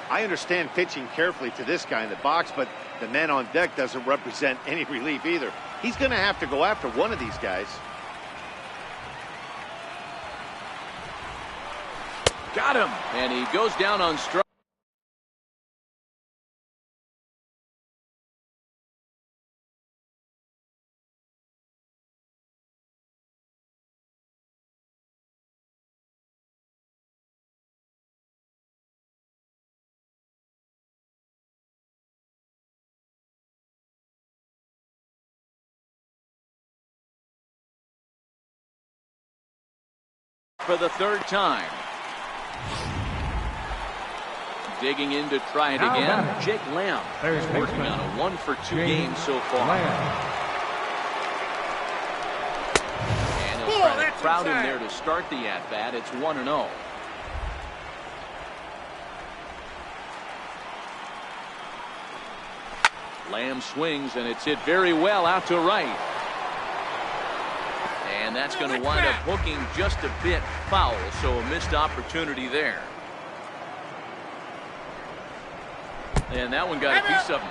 I understand pitching carefully to this guy in the box, but the man on deck doesn't represent any relief either. He's going to have to go after one of these guys. Got him. And he goes down on strike. For the third time. Digging in to try it again. Jake Lamb is working on a 1-for-2 game so far. And he'll try to crowd him there to start the at-bat. It's 1-0. Lamb swings, and it's hit very well out to right. And that's going to wind up hooking just a bit foul, so a missed opportunity there. And that one got a piece of him.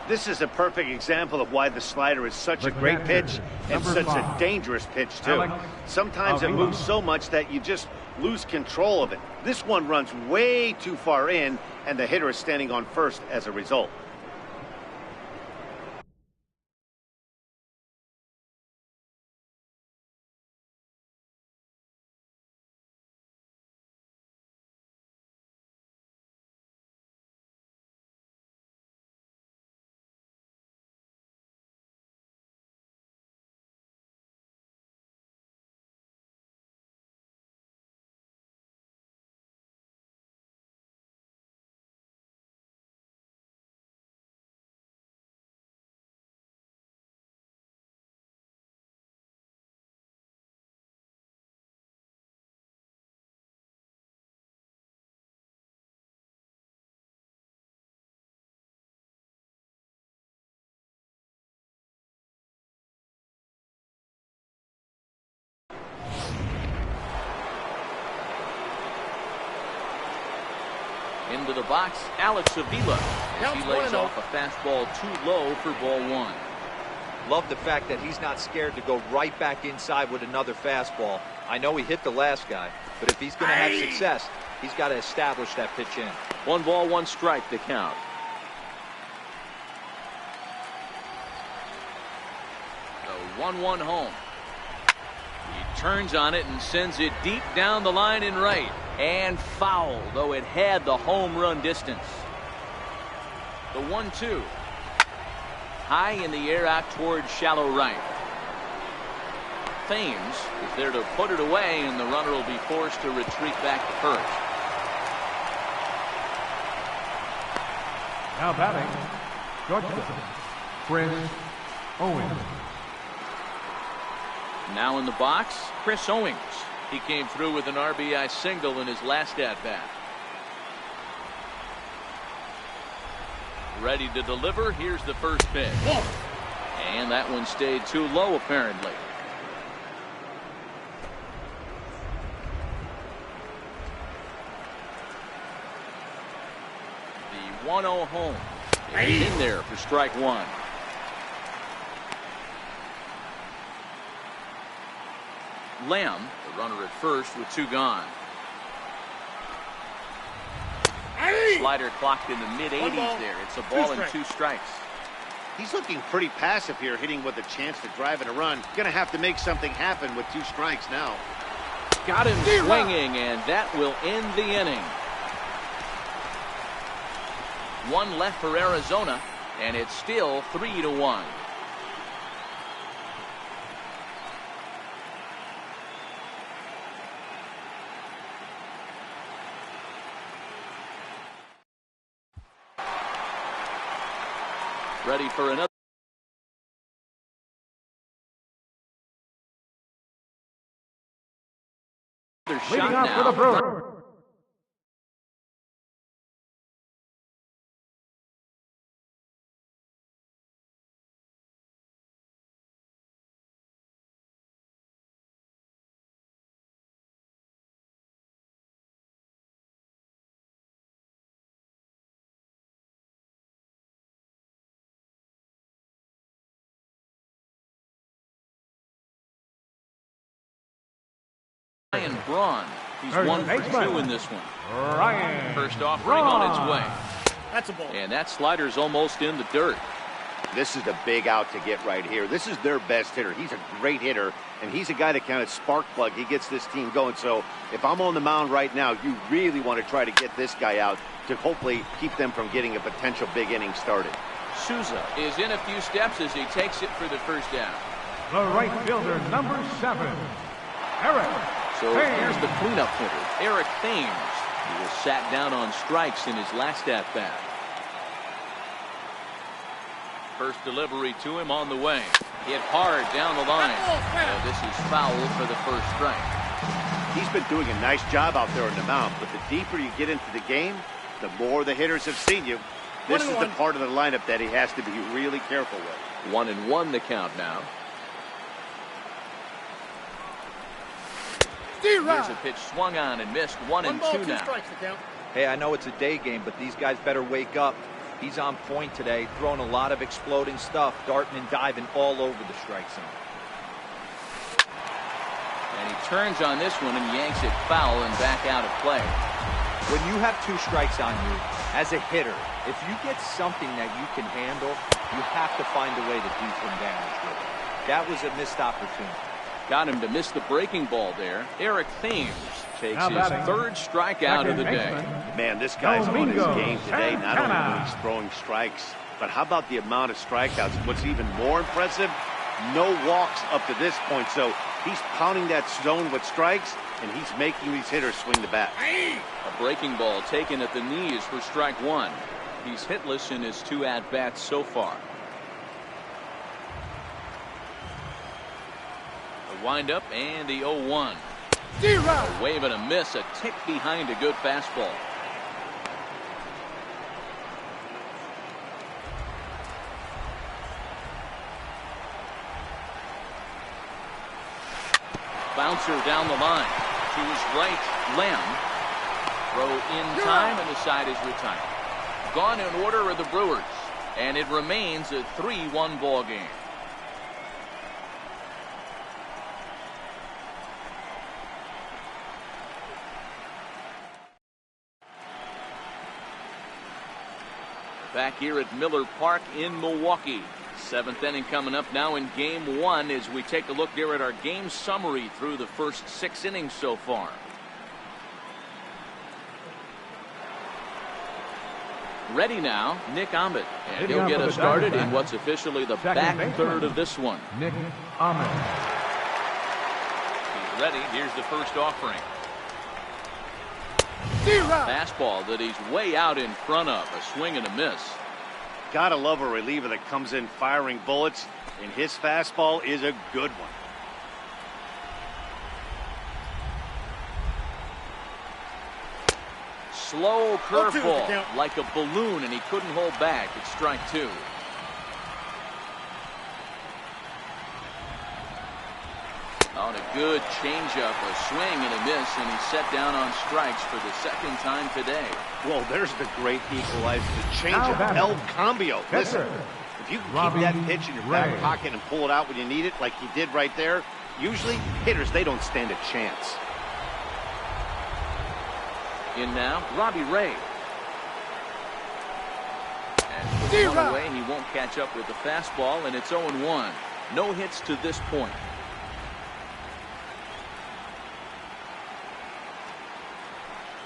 This is a perfect example of why the slider is such a great pitch and such a dangerous pitch, too. Sometimes it moves so much that you just lose control of it. This one runs way too far in, and the hitter is standing on first as a result. Into the box, Alex Avila, as he lays off a fastball too low for ball one. Love the fact that he's not scared to go right back inside with another fastball. I know he hit the last guy, but if he's going to have success, he's got to establish that pitch in. 1 ball, 1 strike to count. The 1-1 home. He turns on it and sends it deep down the line in right. And foul, though it had the home run distance. The 1-2. High in the air out towards shallow right. Thames is there to put it away, and the runner will be forced to retreat back to first. Now batting, shortstop, Chris Owings. Now in the box, Chris Owings. He came through with an RBI single in his last at-bat. Ready to deliver. Here's the first pitch. And that one stayed too low, apparently. The 1-0 home. It's in there for strike one. Lamb, the runner at first with 2 gone. Slider clocked in the mid-80s there. It's a ball and 2 strikes. He's looking pretty passive here, hitting with a chance to drive in a run. Going to have to make something happen with 2 strikes now. Got him swinging, and that will end the inning. 1 left for Arizona, and it's still 3-1. Ready for another shot now. For the Brewers. Ryan Braun. He's 1 for 2 in this one. Ryan First offering on its way. That's a ball. And that slider's almost in the dirt. This is the big out to get right here. This is their best hitter. He's a great hitter, and he's a guy that kind of spark plug. He gets this team going. So if I'm on the mound right now, you really want to try to get this guy out to hopefully keep them from getting a potential big inning started. Souza is in a few steps as he takes it for the first down. The right fielder, number 7, Eric. So here's the cleanup hitter, Eric Thames. He was sat down on strikes in his last at-bat. First delivery to him on the way. Hit hard down the line. This is foul for the first strike. He's been doing a nice job out there on the mound, but the deeper you get into the game, the more the hitters have seen you. This is the part of the lineup that he has to be really careful with. 1-1 the count now. Here's a pitch swung on and missed. 1-2 now. Hey, I know it's a day game, but these guys better wake up. He's on point today, throwing a lot of exploding stuff, darting and diving all over the strike zone. And he turns on this one and yanks it foul and back out of play. When you have 2 strikes on you, as a hitter, if you get something that you can handle, you have to find a way to do some damage with it. That was a missed opportunity. Got him to miss the breaking ball there. Eric Thames takes his 3rd strikeout of the day. Man, this guy's on his game today. Not only when he's throwing strikes, but how about the amount of strikeouts? What's even more impressive, no walks up to this point. So he's pounding that zone with strikes, and he's making these hitters swing the bat. A breaking ball taken at the knees for strike 1. He's hitless in his 2 at-bats so far. The windup and the 0-1. A wave and a miss, a tick behind a good fastball. Bouncer down the line to his right. Lamb. Throw in time, and the side is retired. Gone in order are the Brewers, and it remains a 3-1 ball game. Back here at Miller Park in Milwaukee. 7th inning coming up now in game 1 as we take a look here at our game summary through the first 6 innings so far. Ready now, Nick Ahmed. And he'll get us started in what's officially the back third of this one. Nick Ahmed. He's ready. Here's the first offering. Fastball that he's way out in front of. A swing and a miss. Gotta love a reliever that comes in firing bullets, and his fastball is a good one. Slow curveball like a balloon, and he couldn't hold back. It's strike 2. On a good changeup, a swing and a miss, and he's set down on strikes for the 2nd time today. Well, there's the great equalizer, the changeup, El Cambio. Listen, if you can keep that pitch in your back pocket and pull it out when you need it, like he did right there, usually hitters, they don't stand a chance. In now, Robbie Ray. And with one away, he won't catch up with the fastball, and it's 0-1. No hits to this point.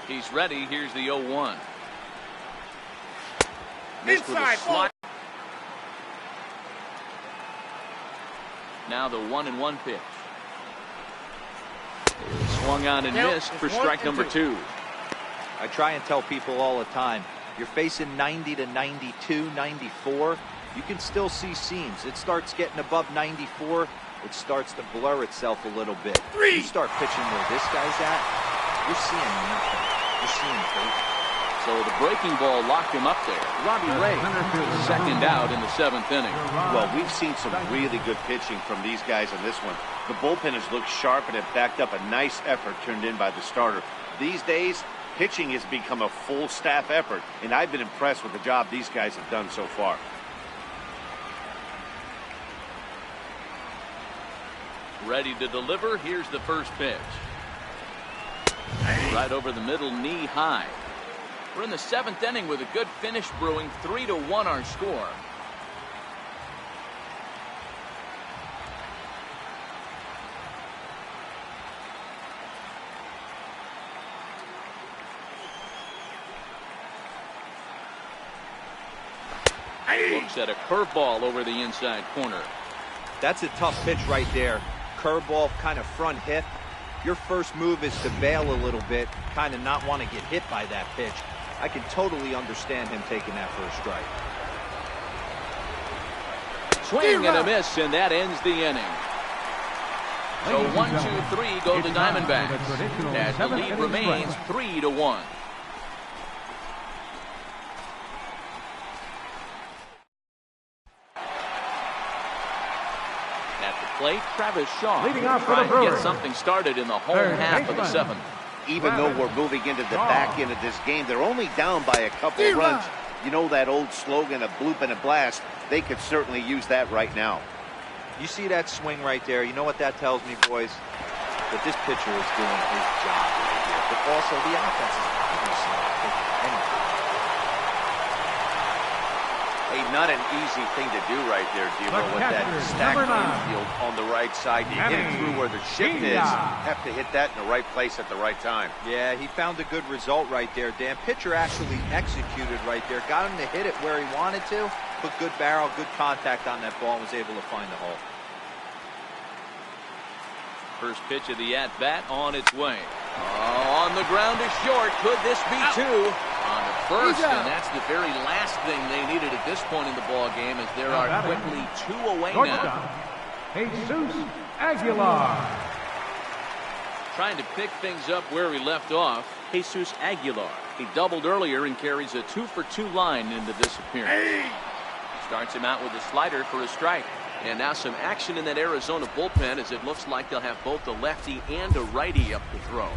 He's ready. Here's the 0-1. Inside slide. Now the 1-1 pitch. Swung on and missed for strike number 2. I try and tell people all the time, you're facing 90 to 92, 94. You can still see seams. It starts getting above 94. It starts to blur itself a little bit. You start pitching where this guy's at, you're seeing nothing. You're seeing dirt. So the breaking ball locked him up there. Robbie Ray, 2nd out in the 7th inning. Well, we've seen some really good pitching from these guys in this one. The bullpen has looked sharp and have backed up a nice effort turned in by the starter. These days, pitching has become a full staff effort, and I've been impressed with the job these guys have done so far. Ready to deliver. Here's the first pitch. Right over the middle, knee high. We're in the 7th inning with a good finish brewing. 3-1 our score. Looks at a curveball over the inside corner. That's a tough pitch right there. Curveball, kind of front hip. Your first move is to bail a little bit, kind of not want to get hit by that pitch. I can totally understand him taking that for a strike. Swing and a miss, and that ends the inning. So 1-2-3 go the DiamondBacks, as the lead remains 3-1. At the plate, Travis Shaw Leading off for the trying to Brewers, get something started in the home third half of the baseman, 7th. even though we're moving into the back end of this game. They're only down by a couple runs. You know that old slogan, a bloop and a blast. They could certainly use that right now. You see that swing right there? You know what that tells me, boys? That this pitcher is doing his job right here. But also the offense is obviously not taking anything. Hey, not an easy thing to do right there, Debo, with that stacked infield on the right side. You hit it through where the shift is. Have to hit that in the right place at the right time. Yeah, he found a good result right there, Dan. Pitcher actually executed right there. Got him to hit it where he wanted to. Put good barrel, good contact on that ball, and was able to find the hole. First pitch of the at-bat on its way. Oh, on the ground is short. Could this be two? On the first, and that's the very last thing they needed at this point in the ball game, as there are quickly 2 away now. Jesus Aguilar. Trying to pick things up where he left off, Jesus Aguilar. He doubled earlier and carries a 2-for-2 line into this appearance. Starts him out with a slider for a strike. And now some action in that Arizona bullpen, as it looks like they'll have both a lefty and a righty up to throw.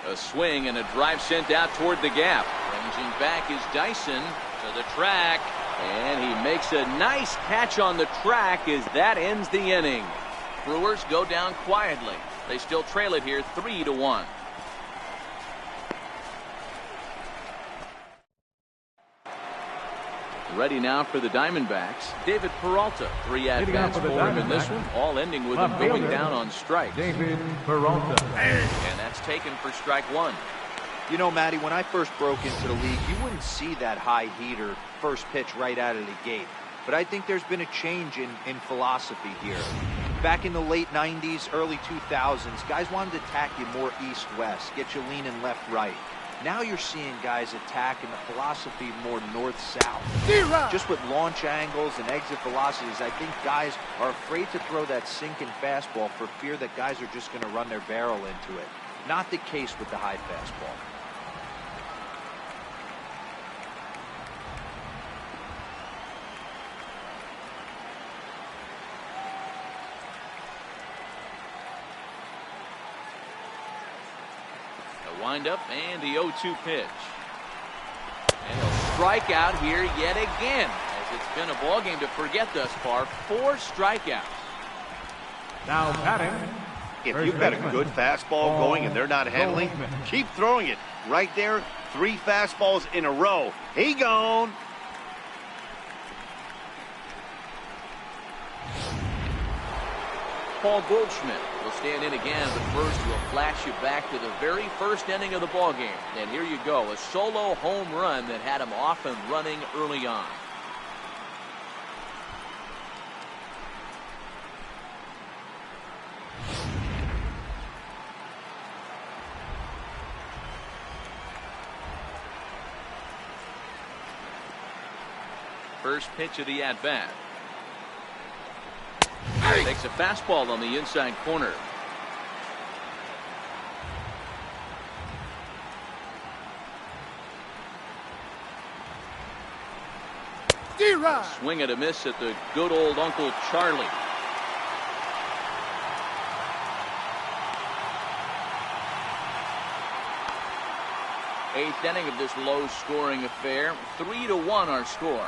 A swing and a drive sent out toward the gap. Ranging back is Dyson to the track. And he makes a nice catch on the track as that ends the inning. Brewers go down quietly. They still trail it here 3-1. Ready now for the Diamondbacks. David Peralta. 3 at-bats for him in this one. All ending with him going down on strikes. David Peralta. And that's taken for strike 1. You know, Matty, when I first broke into the league, you wouldn't see that high heater first pitch right out of the gate. But I think there's been a change in philosophy here. Back in the late 90s, early 2000s, guys wanted to attack you more east-west, get you leaning left-right. Now you're seeing guys attacking the philosophy more north-south. Just with launch angles and exit velocities, I think guys are afraid to throw that sinking fastball for fear that guys are just going to run their barrel into it. Not the case with the high fastball. Wind-up and the 0-2 pitch. And he'll strike out here yet again, as it's been a ball game to forget thus far. 4 strikeouts. Now batting. If you've got a good fastball going and they're not handling, keep throwing it. Right there, 3 fastballs in a row. He gone. Paul Goldschmidt will stand in again, but first we'll flash you back to the very first inning of the ball game. And here you go, a solo home run that had him off and running early on. First pitch of the at-bat. Takes a fastball on the inside corner. Swing and a miss at the good old Uncle Charlie. Eighth inning of this low-scoring affair. 3-1 our score.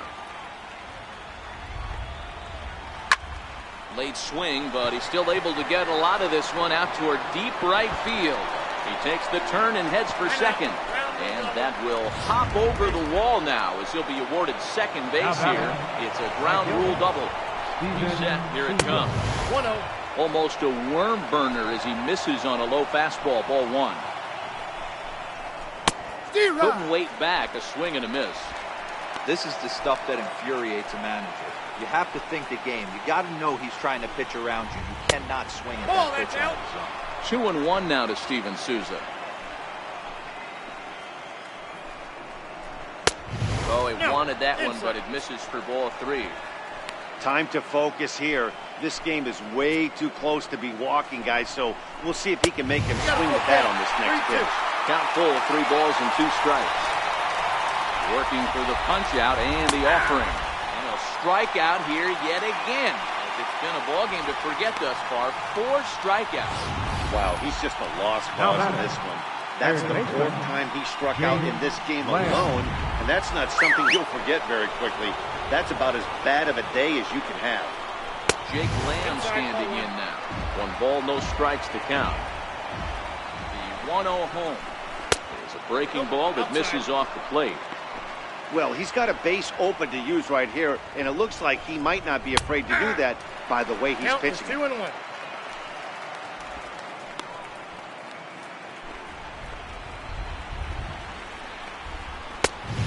Late swing, but he's still able to get a lot of this one out toward deep right field. He takes the turn and heads for second. And that will hop over the wall now as he'll be awarded second base here. It's a ground rule double. He's set. Here it comes. 1-0. Almost a worm burner as he misses on a low fastball. Ball 1. Couldn't wait back. A swing and a miss. This is the stuff that infuriates a manager. You have to think the game. You got to know he's trying to pitch around you. You cannot swing at that pitch on his own. 2-1 now to Steven Souza. Oh, he wanted that one, but it misses for ball 3. Time to focus here. This game is way too close to be walking, guys, so we'll see if he can make him swing the bat on this next pitch. Count full, 3 balls and 2 strikes. Working for the punch out and the offering. And he'll strike out here yet again. As It's been a ball game to forget thus far. 4 strikeouts. Wow, he's just a lost cause in this one. That's the 4th time he struck out in this game alone, and that's not something you'll forget very quickly. That's about as bad of a day as you can have. Jake Lamb standing in now. 1 ball, no strikes to count. The 1-0 home. It's a breaking ball that misses off the plate. Well, he's got a base open to use right here, and it looks like he might not be afraid to do that by the way he's pitching. 2-1.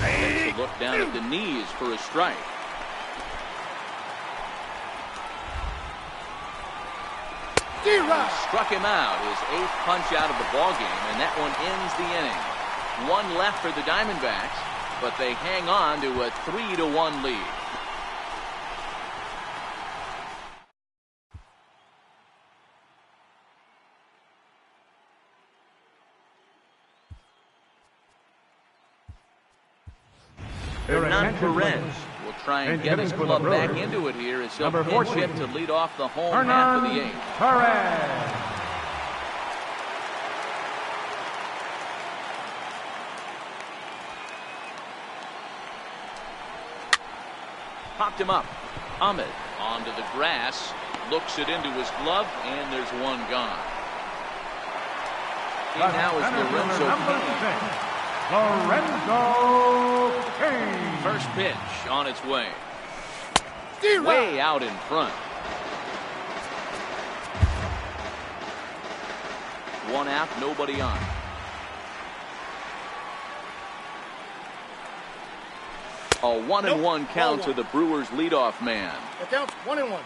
Takes a look down at the knees for a strike. He struck him out, his 8th punch out of the ball game, and that one ends the inning. 1 left for the Diamondbacks, but they hang on to a 3-1 lead. Hernan Perez will try and get his club back into it here as he'll pinch hit to lead off the home half of the 8th. Perez. Popped him up. Ahmed onto the grass, looks it into his glove, and there's 1 gone. He now is Lorenzo King. First pitch on its way. Way out in front. 1 out, nobody on. A 1-1 count to the Brewers leadoff man. The count's 1-1.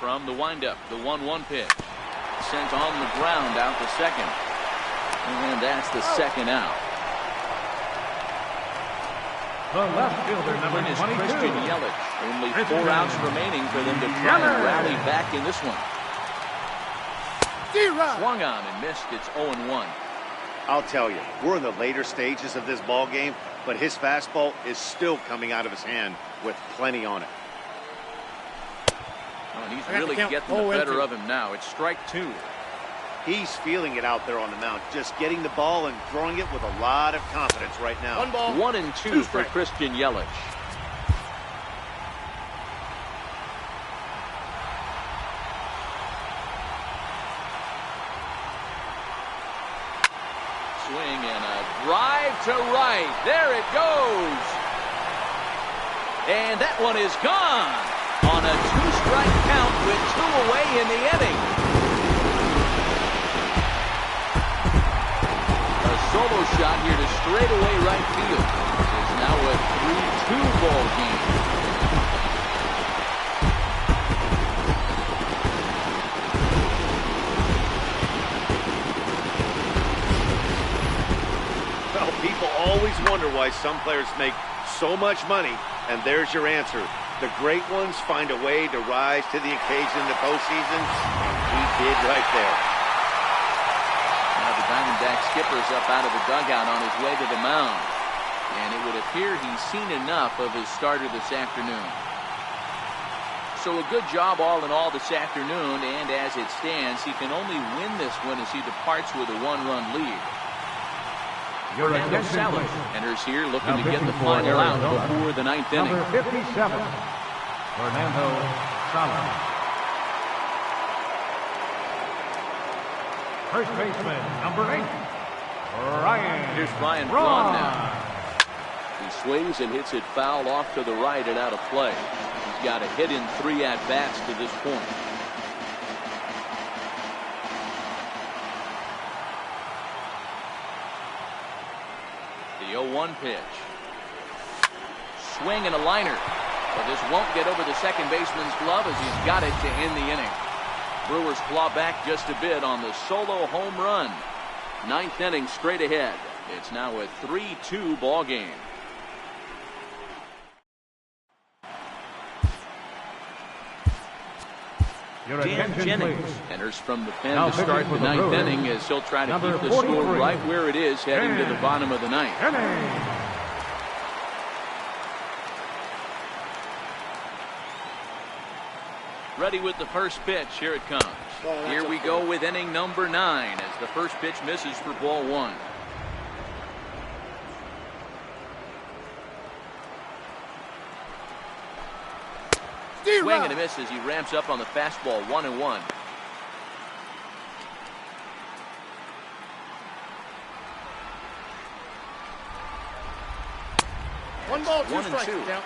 From the windup, the 1-1 pitch. Sent on the ground out to second. And that's the 2nd out. The left fielder, number In is 22. Christian Yelich. Only 4 outs remaining for them to try and rally back in this one. Swung on and missed. It's 0-1. I'll tell you, we're in the later stages of this ball game, but his fastball is still coming out of his hand with plenty on it. Oh, and he's really getting the better of him now. It's strike 2. He's feeling it out there on the mound, just getting the ball and throwing it with a lot of confidence right now. 1 ball. 1-2 for Christian Yelich. Swing and a drive to right. There it goes. And that one is gone on a 2-strike count with 2 away in the inning. A solo shot here to straightaway right field. It's now a 3-2 ball game. Well, people always wonder why some players make so much money, and there's your answer. The great ones find a way to rise to the occasion in the postseason, and he did right there. Now the Diamondback skipper's up out of the dugout on his way to the mound. And it would appear he's seen enough of his starter this afternoon. So a good job all in all this afternoon, and as it stands, he can only win this one as he departs with a 1-run lead. Fernando Salas enters here looking to get the final out before the 9th inning. Number 57, Fernando Salas. First baseman, number 8, Ryan. Here's Ryan Braun now. He swings and hits it foul off to the right and out of play. He's got a hit in 3 at-bats to this point. The 0-1 pitch. Swing and a liner. But this won't get over the second baseman's glove as he's got it to end the inning. Brewers claw back just a bit on the solo home run. Ninth inning straight ahead. It's now a 3-2 ball game. Dan Jennings enters from the pen to start the ninth inning as he'll try to keep the score right where it is heading to the bottom of the ninth. Ready with the first pitch. Here it comes. Here we go with inning number 9 as the first pitch misses for ball 1. Swing and a miss as he ramps up on the fastball. 1-1. One ball, 2 strikes.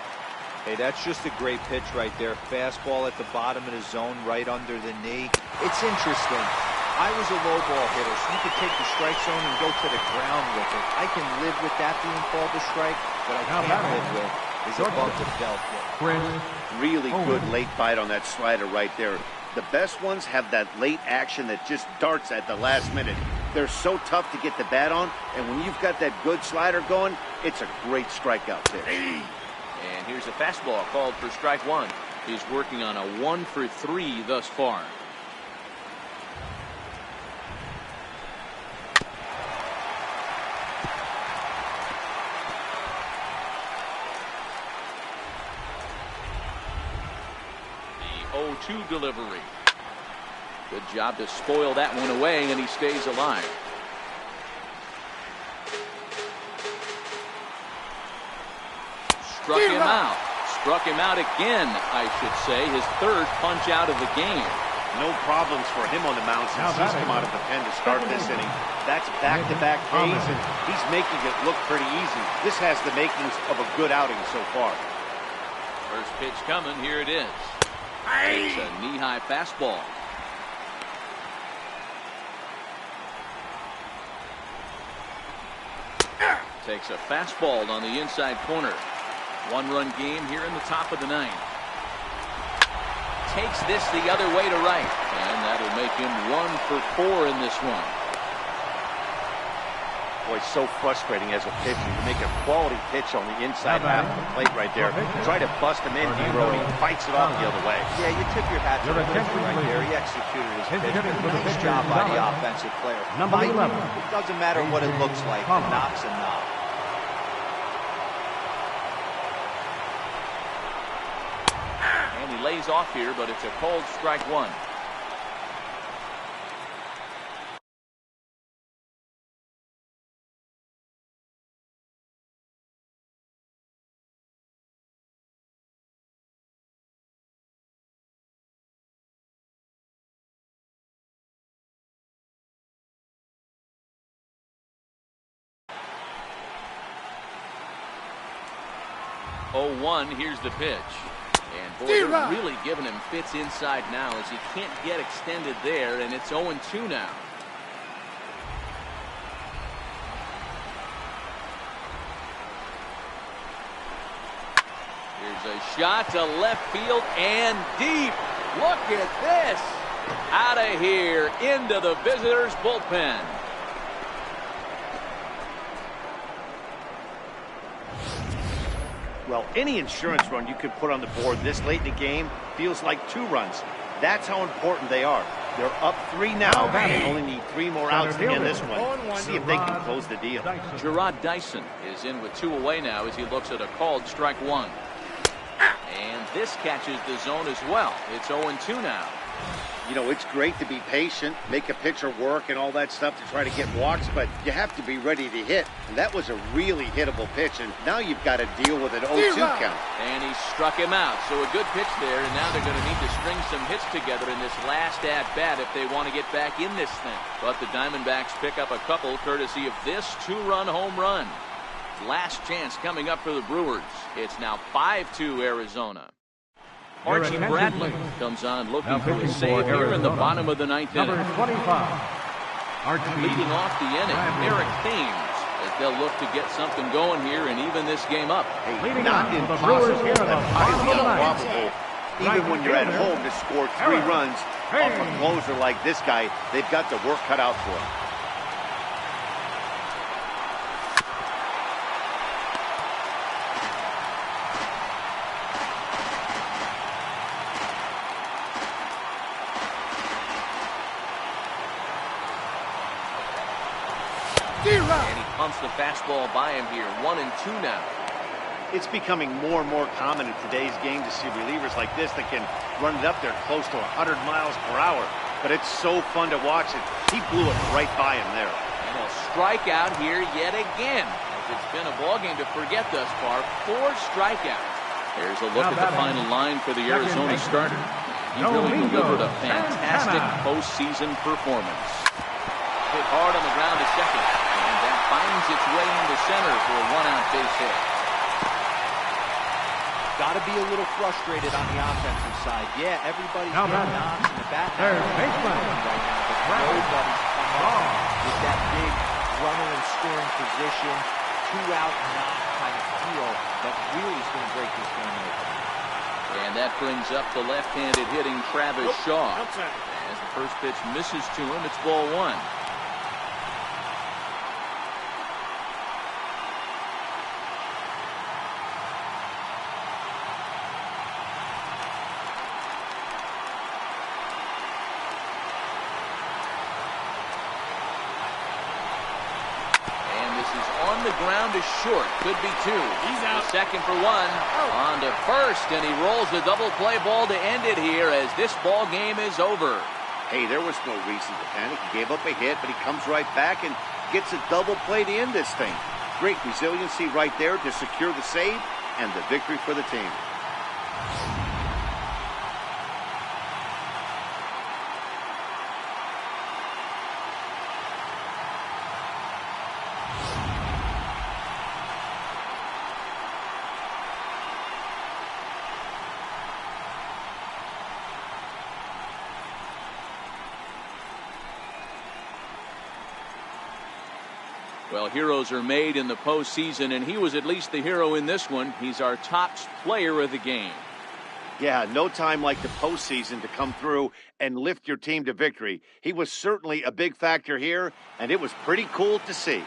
Hey, that's just a great pitch right there. Fastball at the bottom of the zone, right under the knee. It's interesting. I was a low ball hitter, so you could take the strike zone and go to the ground with it. I can live with that being called a strike. What I can't live with is above the belt. Really good late bite on that slider right there. The best ones have that late action that just darts at the last minute. They're so tough to get the bat on, and when you've got that good slider going, it's a great strikeout pitch. And here's a fastball called for strike 1. He's working on a 1-for-3 thus far. The 0-2 delivery. Good job to spoil that one away, and he stays alive. Struck him out. Struck him out again, I should say. His third punch out of the game. No problems for him on the mound since he's come out of the pen to start this inning. That's back-to-back days, and he's making it look pretty easy. This has the makings of a good outing so far. First pitch coming. Here it is. It's a knee-high fastball. Takes a fastball on the inside corner. One-run game here in the top of the ninth. Takes this the other way to right, and that'll make him 1-for-4 in this one. Boy, so frustrating as a pitcher to make a quality pitch on the inside half of the plate right there. Try to bust him in, D-Road. He fights it off the other way. Yeah, you tip your hat to the pitcher right there. He executed his pitch. Nice job by the offensive player. Number 11. It doesn't matter what it looks like. A knock's a knock. And he lays off here, but it's a cold strike 1. Oh, 1, here's the pitch. And boy, they're really giving him fits inside now as he can't get extended there, and it's 0-2 now. Here's a shot to left field and deep. Look at this. Out of here into the visitors' bullpen. Well, any insurance run you could put on the board this late in the game feels like 2 runs. That's how important they are. They're up 3 now. They only need 3 more outs to end this one. See if they can close the deal. Gerard Dyson is in with 2 away now as he looks at a called strike 1. And this catches the zone as well. It's 0-2 now. You know, it's great to be patient, make a pitcher work and all that stuff to try to get walks, but you have to be ready to hit. And that was a really hittable pitch, and now you've got to deal with an 0-2 count. And he struck him out. So a good pitch there, and now they're going to need to string some hits together in this last at-bat if they want to get back in this thing. But the Diamondbacks pick up a couple courtesy of this 2-run home run. Last chance coming up for the Brewers. It's now 5-2 Arizona. Archie Bradley comes on looking for a save here in the bottom of the ninth inning. Number 25. Archie. Leading off the inning, Eric Thames has they'll look to get something going here and even this game up. Hey, Leading not on for the impossible, Brewers here at the but bottom highly of the ninth. improbable. Even when you're at home to score 3 runs off a closer like this guy, they've got the work cut out for him. And he pumps the fastball by him here. 1-2 now. It's becoming more and more common in today's game to see relievers like this that can run it up there close to 100 miles per hour. But it's so fun to watch it. He blew it right by him there. And he'll strike out here yet again. As it's been a ball game to forget thus far. 4 strikeouts. There's a look at the final line for the Arizona starter. He really delivered a fantastic postseason performance. Hit hard on the ground to second. And that finds its way into center for a 1-out base hit. Got to be a little frustrated on the offensive side. Yeah, everybody's getting knocks in the bat Third baseman. right now, but nobody's come up with that big runner in scoring position, 2-out knock kind of feel that really is going to break this game open. And that brings up the left-handed hitting Travis Shaw. As the first pitch misses to him, it's ball 1. The ground is short. Could be 2. He's out. Second for 1. On to first, and he rolls the double play ball to end it here as this ball game is over. Hey, there was no reason to panic. He gave up a hit, but he comes right back and gets a double play to end this thing. Great resiliency right there to secure the save and the victory for the team. Well, heroes are made in the postseason, and he was at least the hero in this one. He's our top player of the game. Yeah, no time like the postseason to come through and lift your team to victory. He was certainly a big factor here, and it was pretty cool to see.